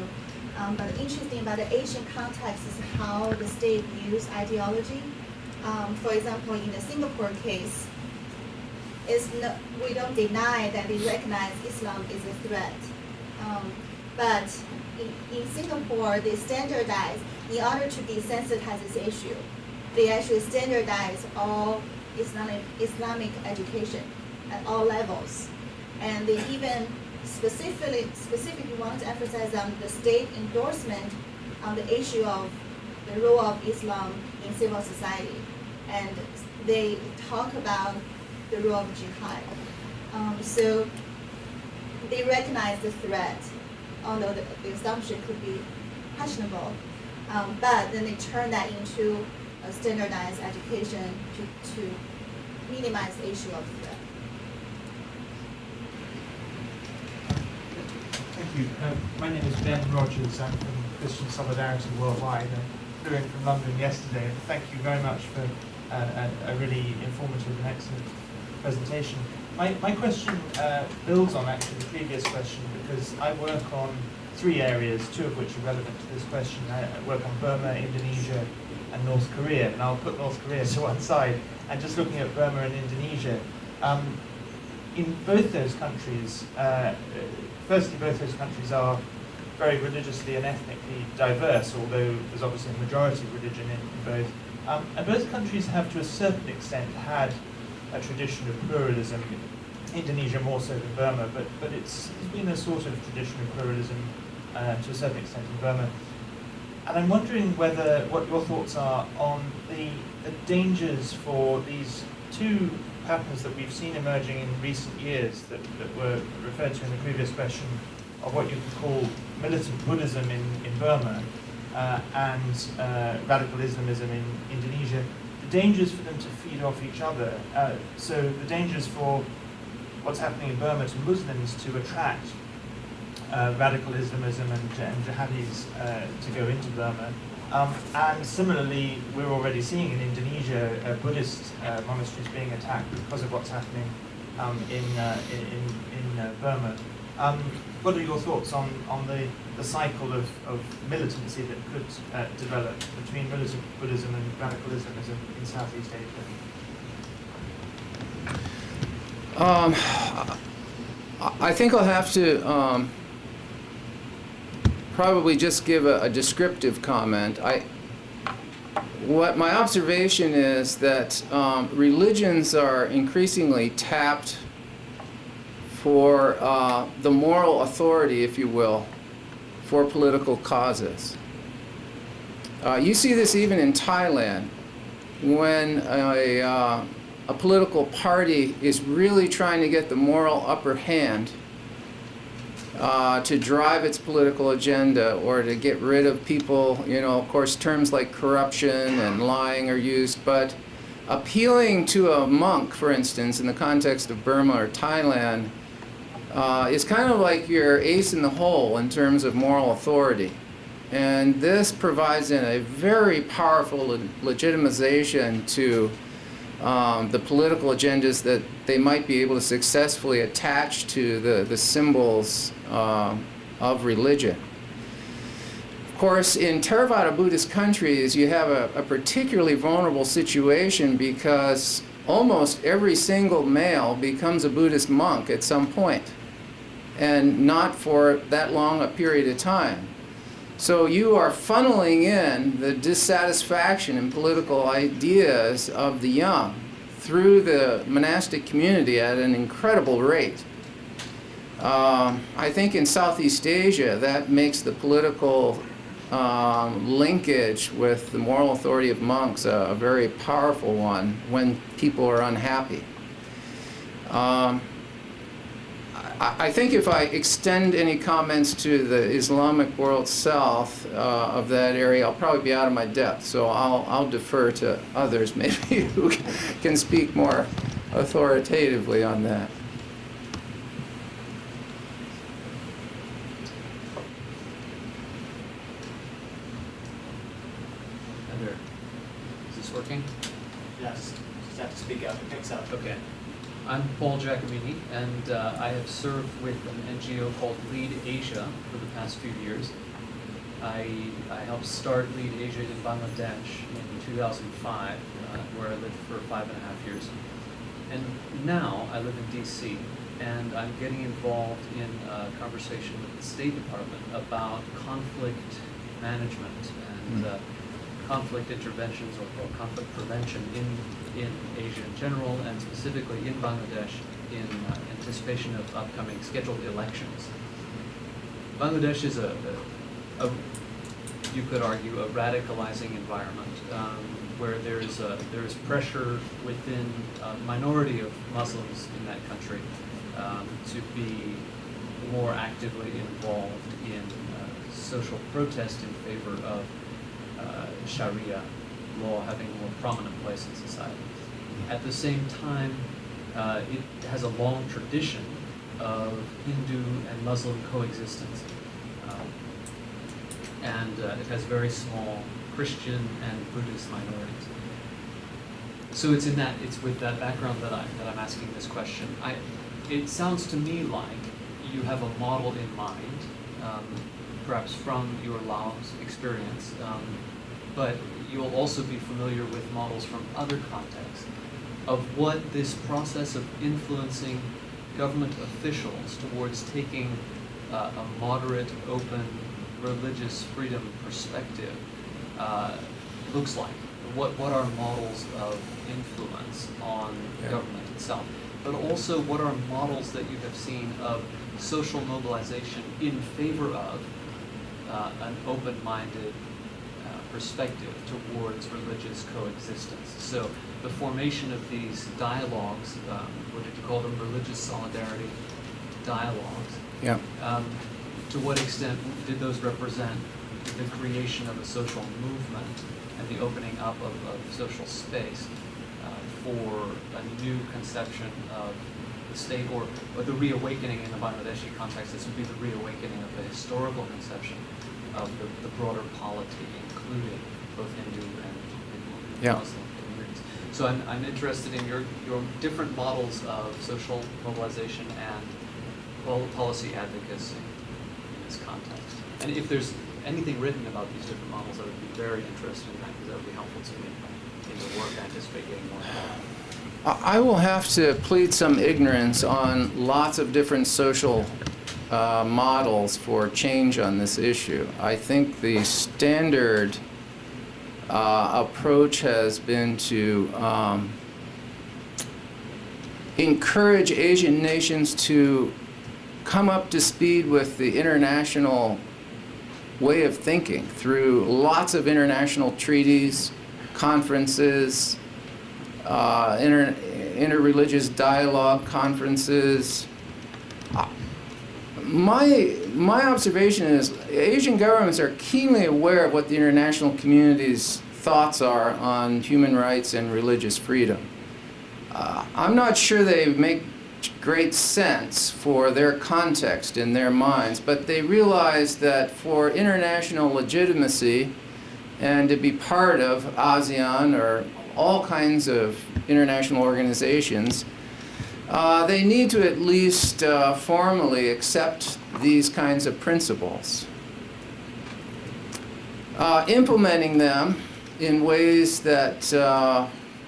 [SPEAKER 4] But interesting about the Asian context is how the state views ideology. For example, in the Singapore case, we don't deny that they recognize Islam is a threat. But in Singapore, they standardize, in order to desensitize this issue, they actually standardize all Islamic education at all levels. And they even specifically want to emphasize on the state endorsement on the issue of the role of Islam in civil society. And they talk about the role of jihad. So they recognize the threat, although the assumption could be questionable. But then they turn that into a standardized education to minimize the issue of threat.
[SPEAKER 6] Thank you. My name is Ben Rogers. I'm from Christian Solidarity Worldwide. I flew in from London yesterday, and thank you very much for a really informative and excellent presentation. My question builds on actually the previous question, because I work on 3 areas, 2 of which are relevant to this question. I work on Burma, Indonesia, and North Korea, and I'll put North Korea to one side. And just looking at Burma and Indonesia, in both those countries, firstly, both those countries are very religiously and ethnically diverse, although there's obviously a majority of religion in both. And both countries have, to a certain extent, had a tradition of pluralism. Indonesia more so than Burma, but it's been a sort of tradition of pluralism to a certain extent in Burma. And I'm wondering what your thoughts are on the dangers for these 2 patterns that we've seen emerging in recent years that were referred to in the previous question, of what you could call militant Buddhism in Burma and radical Islamism in Indonesia. The dangers for them to feed off each other. So the dangers for what's happening in Burma to Muslims to attract radical Islamism and jihadis to go into Burma. And similarly, we're already seeing in Indonesia Buddhist monasteries being attacked because of what's happening in Burma. What are your thoughts on the cycle of militancy that could develop between militant Buddhism and radical Islamism in Southeast Asia?
[SPEAKER 2] I think I'll have to probably just give a descriptive comment. What my observation is that religions are increasingly tapped for the moral authority, if you will, for political causes. You see this even in Thailand, when a political party is really trying to get the moral upper hand to drive its political agenda or to get rid of people. You know, of course, terms like corruption and lying are used, but appealing to a monk, for instance, in the context of Burma or Thailand, is kind of like your ace in the hole in terms of moral authority. And this provides a very powerful legitimization to the political agendas that they might be able to successfully attach to the symbols of religion. Of course, in Theravada Buddhist countries, you have a particularly vulnerable situation because almost every single male becomes a Buddhist monk at some point, and not for that long a period of time. So you are funneling in the dissatisfaction in political ideas of the young through the monastic community at an incredible rate. I think in Southeast Asia that makes the political linkage with the moral authority of monks a very powerful one when people are unhappy. I think if I extend any comments to the Islamic world south of that area, I'll probably be out of my depth. So I'll defer to others maybe who can speak more authoritatively on that.
[SPEAKER 7] Is this working?
[SPEAKER 1] Yes, just have to speak up. It picks up.
[SPEAKER 7] Okay. I'm Paul Giacomini, and I have served with an NGO called Lead Asia for the past few years. I helped start Lead Asia in Bangladesh in 2005, where I lived for 5.5 years. And now I live in DC, and I'm getting involved in a conversation with the State Department about conflict management and conflict interventions or conflict prevention in Asia in general, and specifically in Bangladesh in anticipation of upcoming scheduled elections. Bangladesh is you could argue, a radicalizing environment where there is pressure within a minority of Muslims in that country to be more actively involved in social protest in favor of Sharia law having a more prominent place in society. At the same time, it has a long tradition of Hindu and Muslim coexistence. And it has very small Christian and Buddhist minorities. So it's with that background that I'm asking this question. It sounds to me like you have a model in mind, perhaps from your Laos experience, but you'll also be familiar with models from other contexts of what this process of influencing government officials towards taking a moderate, open, religious freedom perspective looks like. What are models of influence on government itself? But also, what are models that you have seen of social mobilization in favor of an open-minded perspective towards religious coexistence? So the formation of these dialogues, what did you call them, religious solidarity dialogues? Yeah. To what extent did those represent the creation of a social movement and the opening up of social space for a new conception of the state, or the reawakening in the Bangladeshi context? This would be the reawakening of the historical conception of the broader polity, including both Hindu and Muslim communities. So I'm interested in your different models of social mobilization and policy advocacy in this context. And if there's anything written about these different models, I would be very interested in that, because that would be helpful to me in the work I anticipate getting more involved.
[SPEAKER 2] I will have to plead some ignorance on lots of different social models for change on this issue. I think the standard approach has been to encourage Asian nations to come up to speed with the international way of thinking through lots of international treaties, conferences, interreligious dialogue conferences. My observation is Asian governments are keenly aware of what the international community's thoughts are on human rights and religious freedom. I'm not sure they make great sense for their context in their minds, but they realize that for international legitimacy and to be part of ASEAN or all kinds of international organizations, they need to at least formally accept these kinds of principles. Implementing them in ways that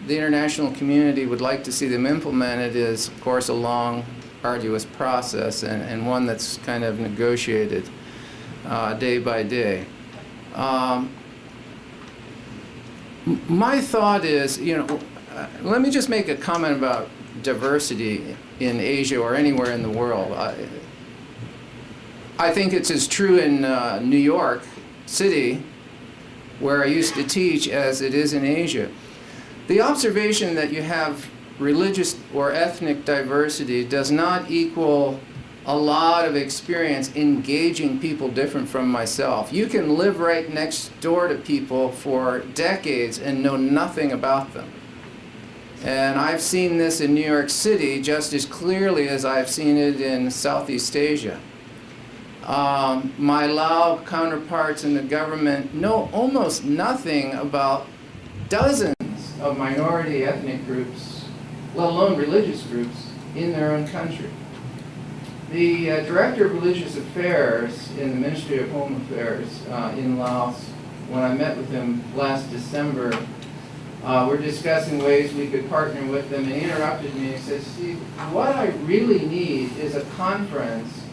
[SPEAKER 2] the international community would like to see them implemented is, of course, a long, arduous process and one that's kind of negotiated day by day. My thought is, let me just make a comment about diversity in Asia or anywhere in the world. I think it's as true in New York City, where I used to teach, as it is in Asia. The observation that you have religious or ethnic diversity does not equal a lot of experience engaging people different from myself. You can live right next door to people for decades and know nothing about them. And I've seen this in New York City just as clearly as I've seen it in Southeast Asia. My Lao counterparts in the government know almost nothing about dozens of minority ethnic groups, let alone religious groups, in their own country. The Director of Religious Affairs in the Ministry of Home Affairs in Laos, when I met with him last December, we're discussing ways we could partner with them, and he interrupted me and he said, "Steve, what I really need is a conference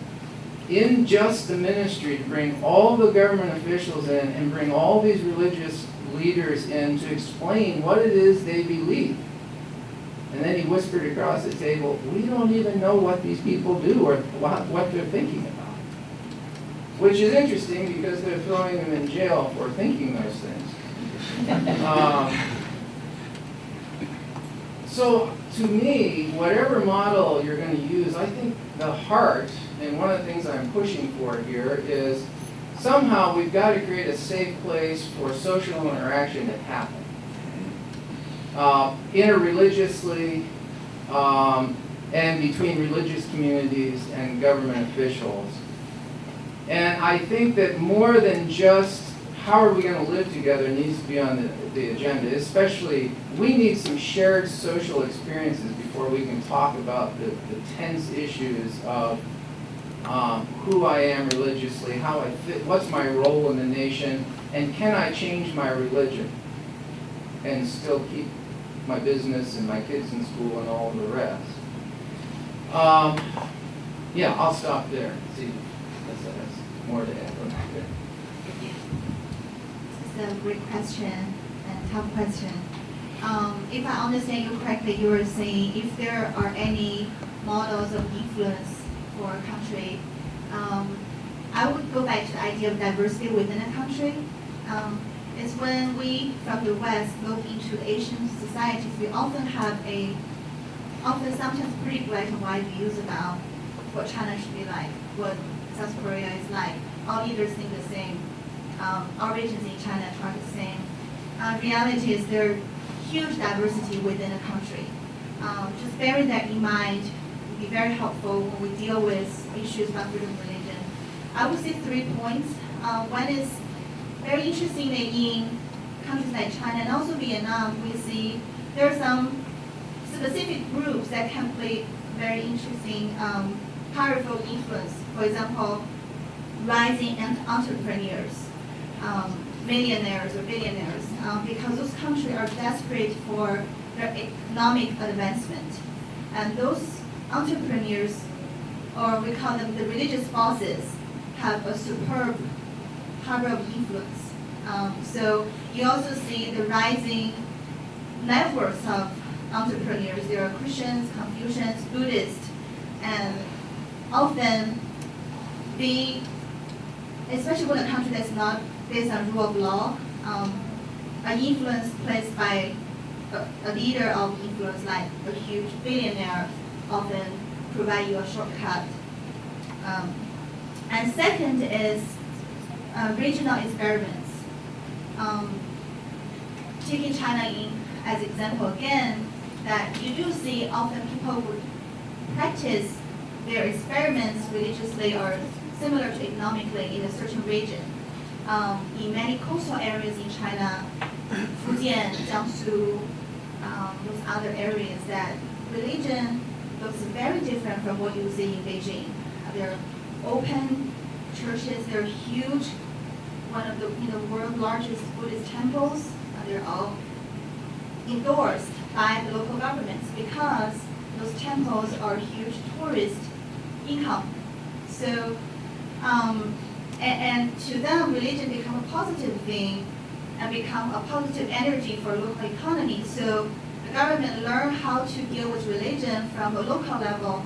[SPEAKER 2] in just the ministry to bring all the government officials in and bring all these religious leaders in to explain what it is they believe." And then he whispered across the table, "We don't even know what these people do or what they're thinking about." Which is interesting because they're throwing them in jail for thinking those things. So to me, whatever model you're going to use, I think the heart, and one of the things I'm pushing for here, is somehow we've got to create a safe place for social interaction to happen. Interreligiously, and between religious communities and government officials. And I think that more than just how are we going to live together needs to be on the agenda. Especially, we need some shared social experiences before we can talk about the tense issues of who I am religiously, how I fit, what's my role in the nation, and can I change my religion and still keep my business and my kids in school and all of the rest. Yeah, I'll stop there. See, that's more to add.
[SPEAKER 4] It's a great question and tough question. If I understand you correctly, you were saying if there are any models of influence for a country, I would go back to the idea of diversity within a country. It's when we, from the West, look into Asian societies, we often have sometimes pretty black and white views about what China should be like, what South Korea is like. All leaders think the same. Our regions in China are the same. Reality is there are huge diversity within a country. Just bearing that in mind would be very helpful when we deal with issues about freedom of religion. I would say 3 points. One is very interesting that in countries like China and also Vietnam, we see there are some specific groups that can play very interesting, powerful influence. For example, rising entrepreneurs, millionaires or billionaires, because those countries are desperate for their economic advancement. And those entrepreneurs, or we call them the religious bosses, have a superb power of influence. So you also see the rising networks of entrepreneurs. There are Christians, Confucians, Buddhists, and often they, especially when a country that's not based on rule of law, an influence placed by a leader of influence, like a huge billionaire, often provide you a shortcut. And second is regional experiments. Taking China as example again, that you do see often people would practice their experiments religiously or similar to economically in a certain region. In many coastal areas in China, Fujian, Jiangsu, those other areas, that religion looks very different from what you see in Beijing. They're open churches, they're huge, one of the world's largest Buddhist temples. They're all endorsed by the local governments because those temples are huge tourist income. So, and to them, religion become a positive thing and become a positive energy for local economy. So the government learn how to deal with religion from a local level.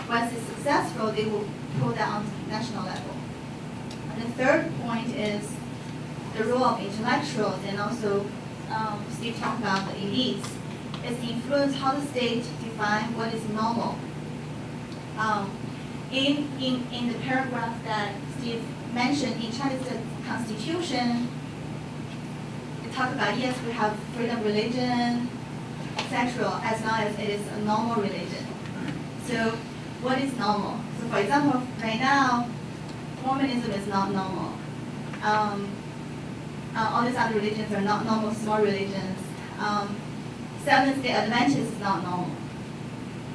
[SPEAKER 4] Once it's successful, they will pull that on to the national level. And the third point is the role of intellectuals, and also Steve talked about the elites. It's influence how the state define what is normal. In the paragraph that Steve mentioned, in China's constitution, it talks about, yes, we have freedom of religion, sexual, as long as it is a normal religion. So what is normal? So for example, right now, Mormonism is not normal. All these other religions are not normal, small religions. Seventh-day Adventist is not normal.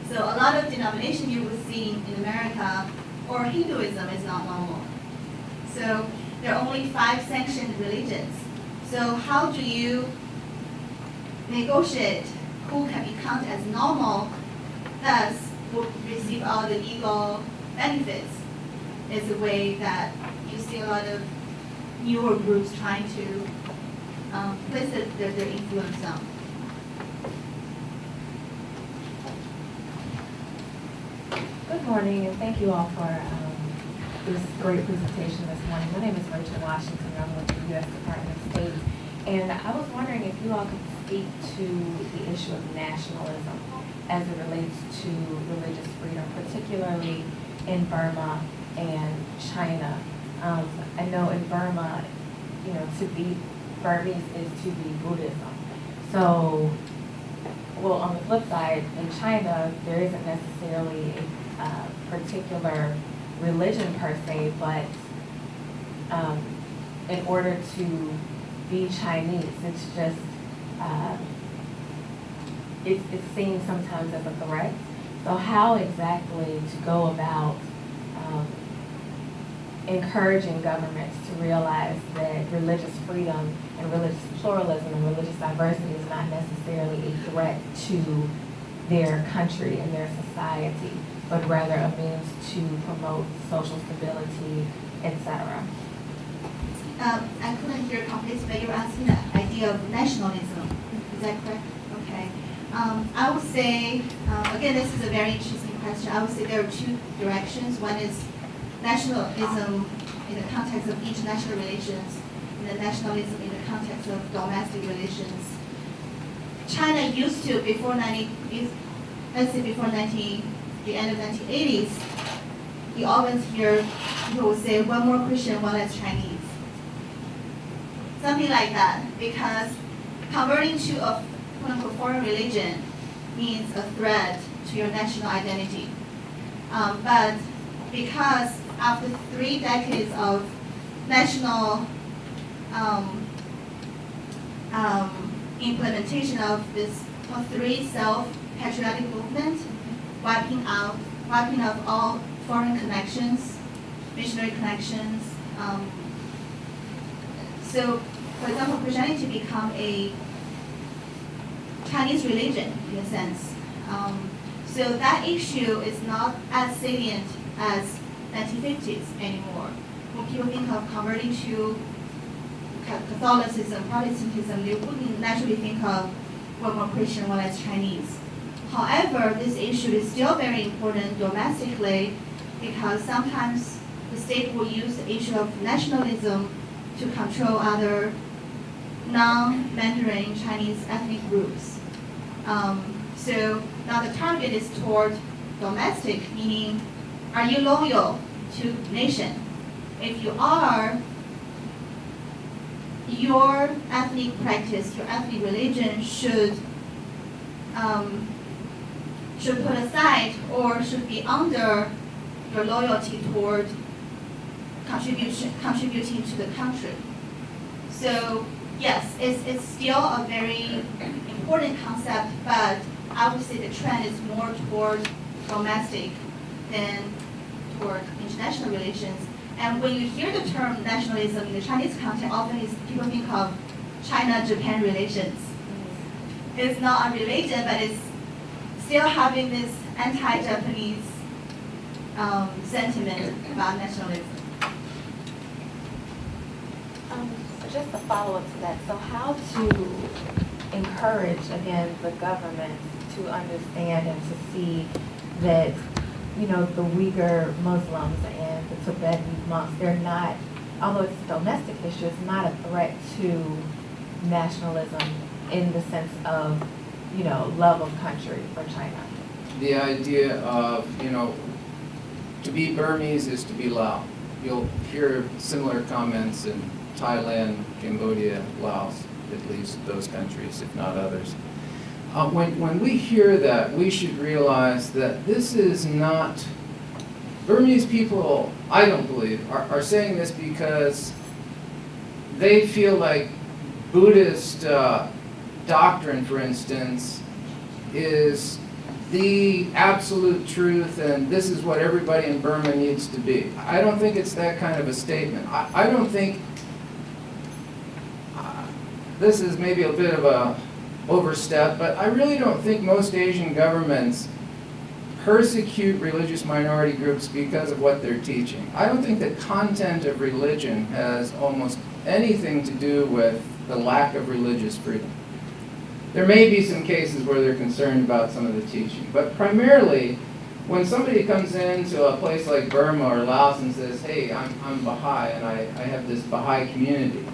[SPEAKER 4] So a lot of denominations you will see in America, or Hinduism is not normal. So there are only 5 sanctioned religions. So how do you negotiate who can be counted as normal, thus will receive all the legal benefits? Is a way that you see a lot of newer groups trying to place their influence on.
[SPEAKER 8] Good morning, and thank you all for this great presentation this morning. My name is Rachel Washington. I'm with the U.S. Department of State, and I was wondering if you all could speak to the issue of nationalism as it relates to religious freedom, particularly in Burma and China. I know in Burma, to be Burmese is to be Buddhism. So, well, on the flip side, in China, there isn't necessarily a particular religion per se, but in order to be Chinese, it's just, it's seen sometimes as a threat. So how exactly to go about encouraging governments to realize that religious freedom and religious pluralism and religious diversity is not necessarily a threat to their country and their society, but rather a means to promote social stability, etc.
[SPEAKER 4] I couldn't hear completely, but you're asking the idea of nationalism. Is that correct? Okay. I would say, again, this is a very interesting question. I would say there are 2 directions. One is nationalism in the context of international relations, and then nationalism in the context of domestic relations. China used to, before the end of 1980s, you always hear people would say, one more Christian, one less Chinese. Something like that, because converting to a quote-unquote foreign religion means a threat to your national identity. But because after 3 decades of national implementation of this 3 self-patriotic movement, wiping out all foreign connections, missionary connections. So, for example, Christianity become a Chinese religion in a sense. So that issue is not as salient as 1950s anymore. When people think of converting to Catholicism, Protestantism, they wouldn't naturally think of one more Christian, one less Chinese. However, this issue is still very important domestically because sometimes the state will use the issue of nationalism to control other non-Mandarin Chinese ethnic groups. So now the target is toward domestic, meaning are you loyal to nation? If you are, your ethnic practice, your ethnic religion should put aside or should be under your loyalty toward contributing to the country. So yes, it's still a very important concept, but I would say the trend is more toward domestic than toward international relations. And when you hear the term nationalism in the Chinese context, often people think of China-Japan relations. It's not a religion, but it's still having this anti-Japanese sentiment about nationalism.
[SPEAKER 8] So just a follow-up to that, so how to encourage, again, the government to understand and to see that, you know, the Uyghur Muslims and the Tibetan monks, they're not, although it's a domestic issue, it's not a threat to nationalism in the sense of, you know, love of country for China.
[SPEAKER 2] The idea of, you know, to be Burmese is to be Lao. You'll hear similar comments in Thailand, Cambodia, Laos, at least those countries, if not others. When we hear that, we should realize that this is not, Burmese people, I don't believe, are saying this because they feel like Buddhist doctrine, for instance, is the absolute truth and this is what everybody in Burma needs to be. I don't think it's that kind of a statement. I don't think, this is maybe a bit of a overstep, but I really don't think most Asian governments persecute religious minority groups because of what they're teaching. I don't think the content of religion has almost anything to do with the lack of religious freedom. There may be some cases where they're concerned about some of the teaching, but primarily when somebody comes into a place like Burma or Laos and says, hey, I'm Baha'i and I have this Baha'i community,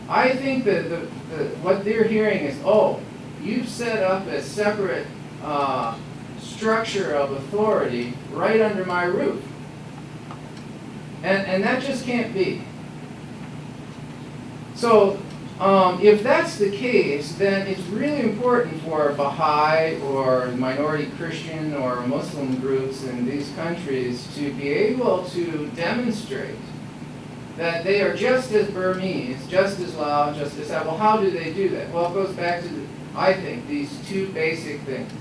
[SPEAKER 2] I think that what they're hearing is, oh, you've set up a separate structure of authority right under my roof. And that just can't be. So if that's the case, then it's really important for Baha'i or minority Christian or Muslim groups in these countries to be able to demonstrate that they are just as Burmese, just as Lao, just as that. Well, how do they do that? Well, it goes back to, I think, these two basic things.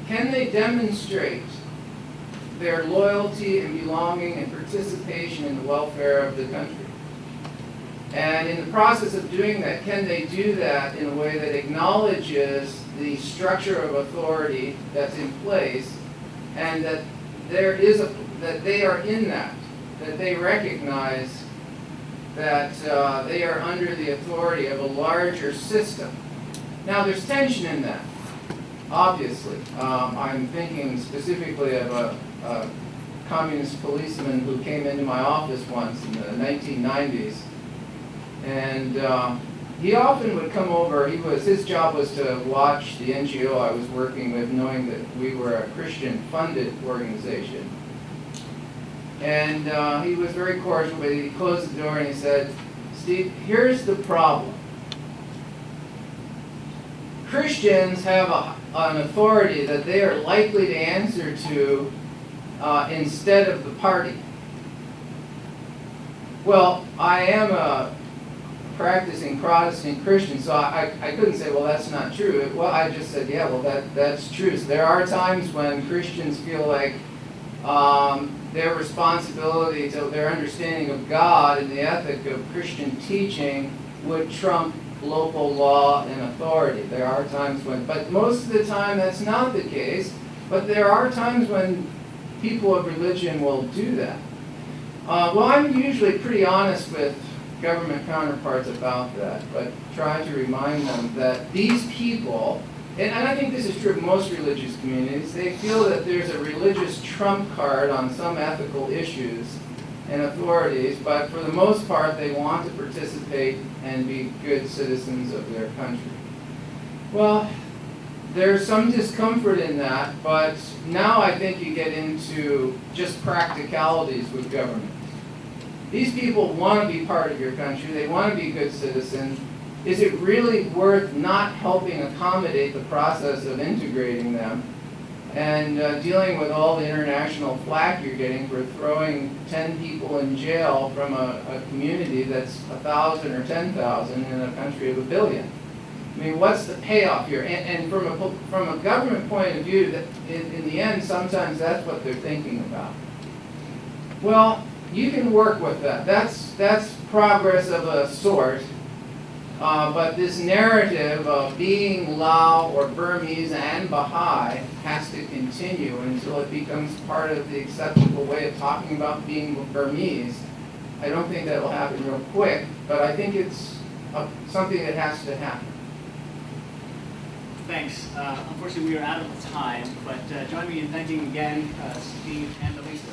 [SPEAKER 2] Can they demonstrate their loyalty and belonging and participation in the welfare of the country? And in the process of doing that, can they do that in a way that acknowledges the structure of authority that's in place and that there is that they are in that they recognize that they are under the authority of a larger system. Now, there's tension in that, obviously. I'm thinking specifically of a communist policeman who came into my office once in the 1990s. And he often would come over. His job was to watch the NGO I was working with, knowing that we were a Christian-funded organization. And he was very cordial, but he closed the door and he said, Steve, here's the problem. Christians have an authority that they are likely to answer to instead of the party. Well, I am a practicing Protestant Christian, so I couldn't say, well, that's not true. Well, I just said, yeah, well, that's true. So there are times when Christians feel like their responsibility to their understanding of God and the ethic of Christian teaching would trump local law and authority. There are times when, but most of the time that's not the case. But there are times when people of religion will do that. Well, I'm usually pretty honest with government counterparts about that, but try to remind them that these people, and I think this is true of most religious communities, they feel that there's a religious trump card on some ethical issues and authorities, but for the most part they want to participate and be good citizens of their country. Well, there's some discomfort in that, but now I think you get into just practicalities with government. These people want to be part of your country, they want to be good citizens. Is it really worth not helping accommodate the process of integrating them and dealing with all the international flack you're getting for throwing 10 people in jail from a community that's 1,000 or 10,000 in a country of 1 billion? I mean, what's the payoff here? And from a government point of view, that in the end, sometimes that's what they're thinking about. Well, you can work with that. That's progress of a sort. But this narrative of being Lao or Burmese and Baha'i has to continue until it becomes part of the acceptable way of talking about being Burmese. I don't think that will happen real quick, but I think it's something that has to happen.
[SPEAKER 1] Thanks. Unfortunately, we are out of time, but join me in thanking again Steve and Elisa.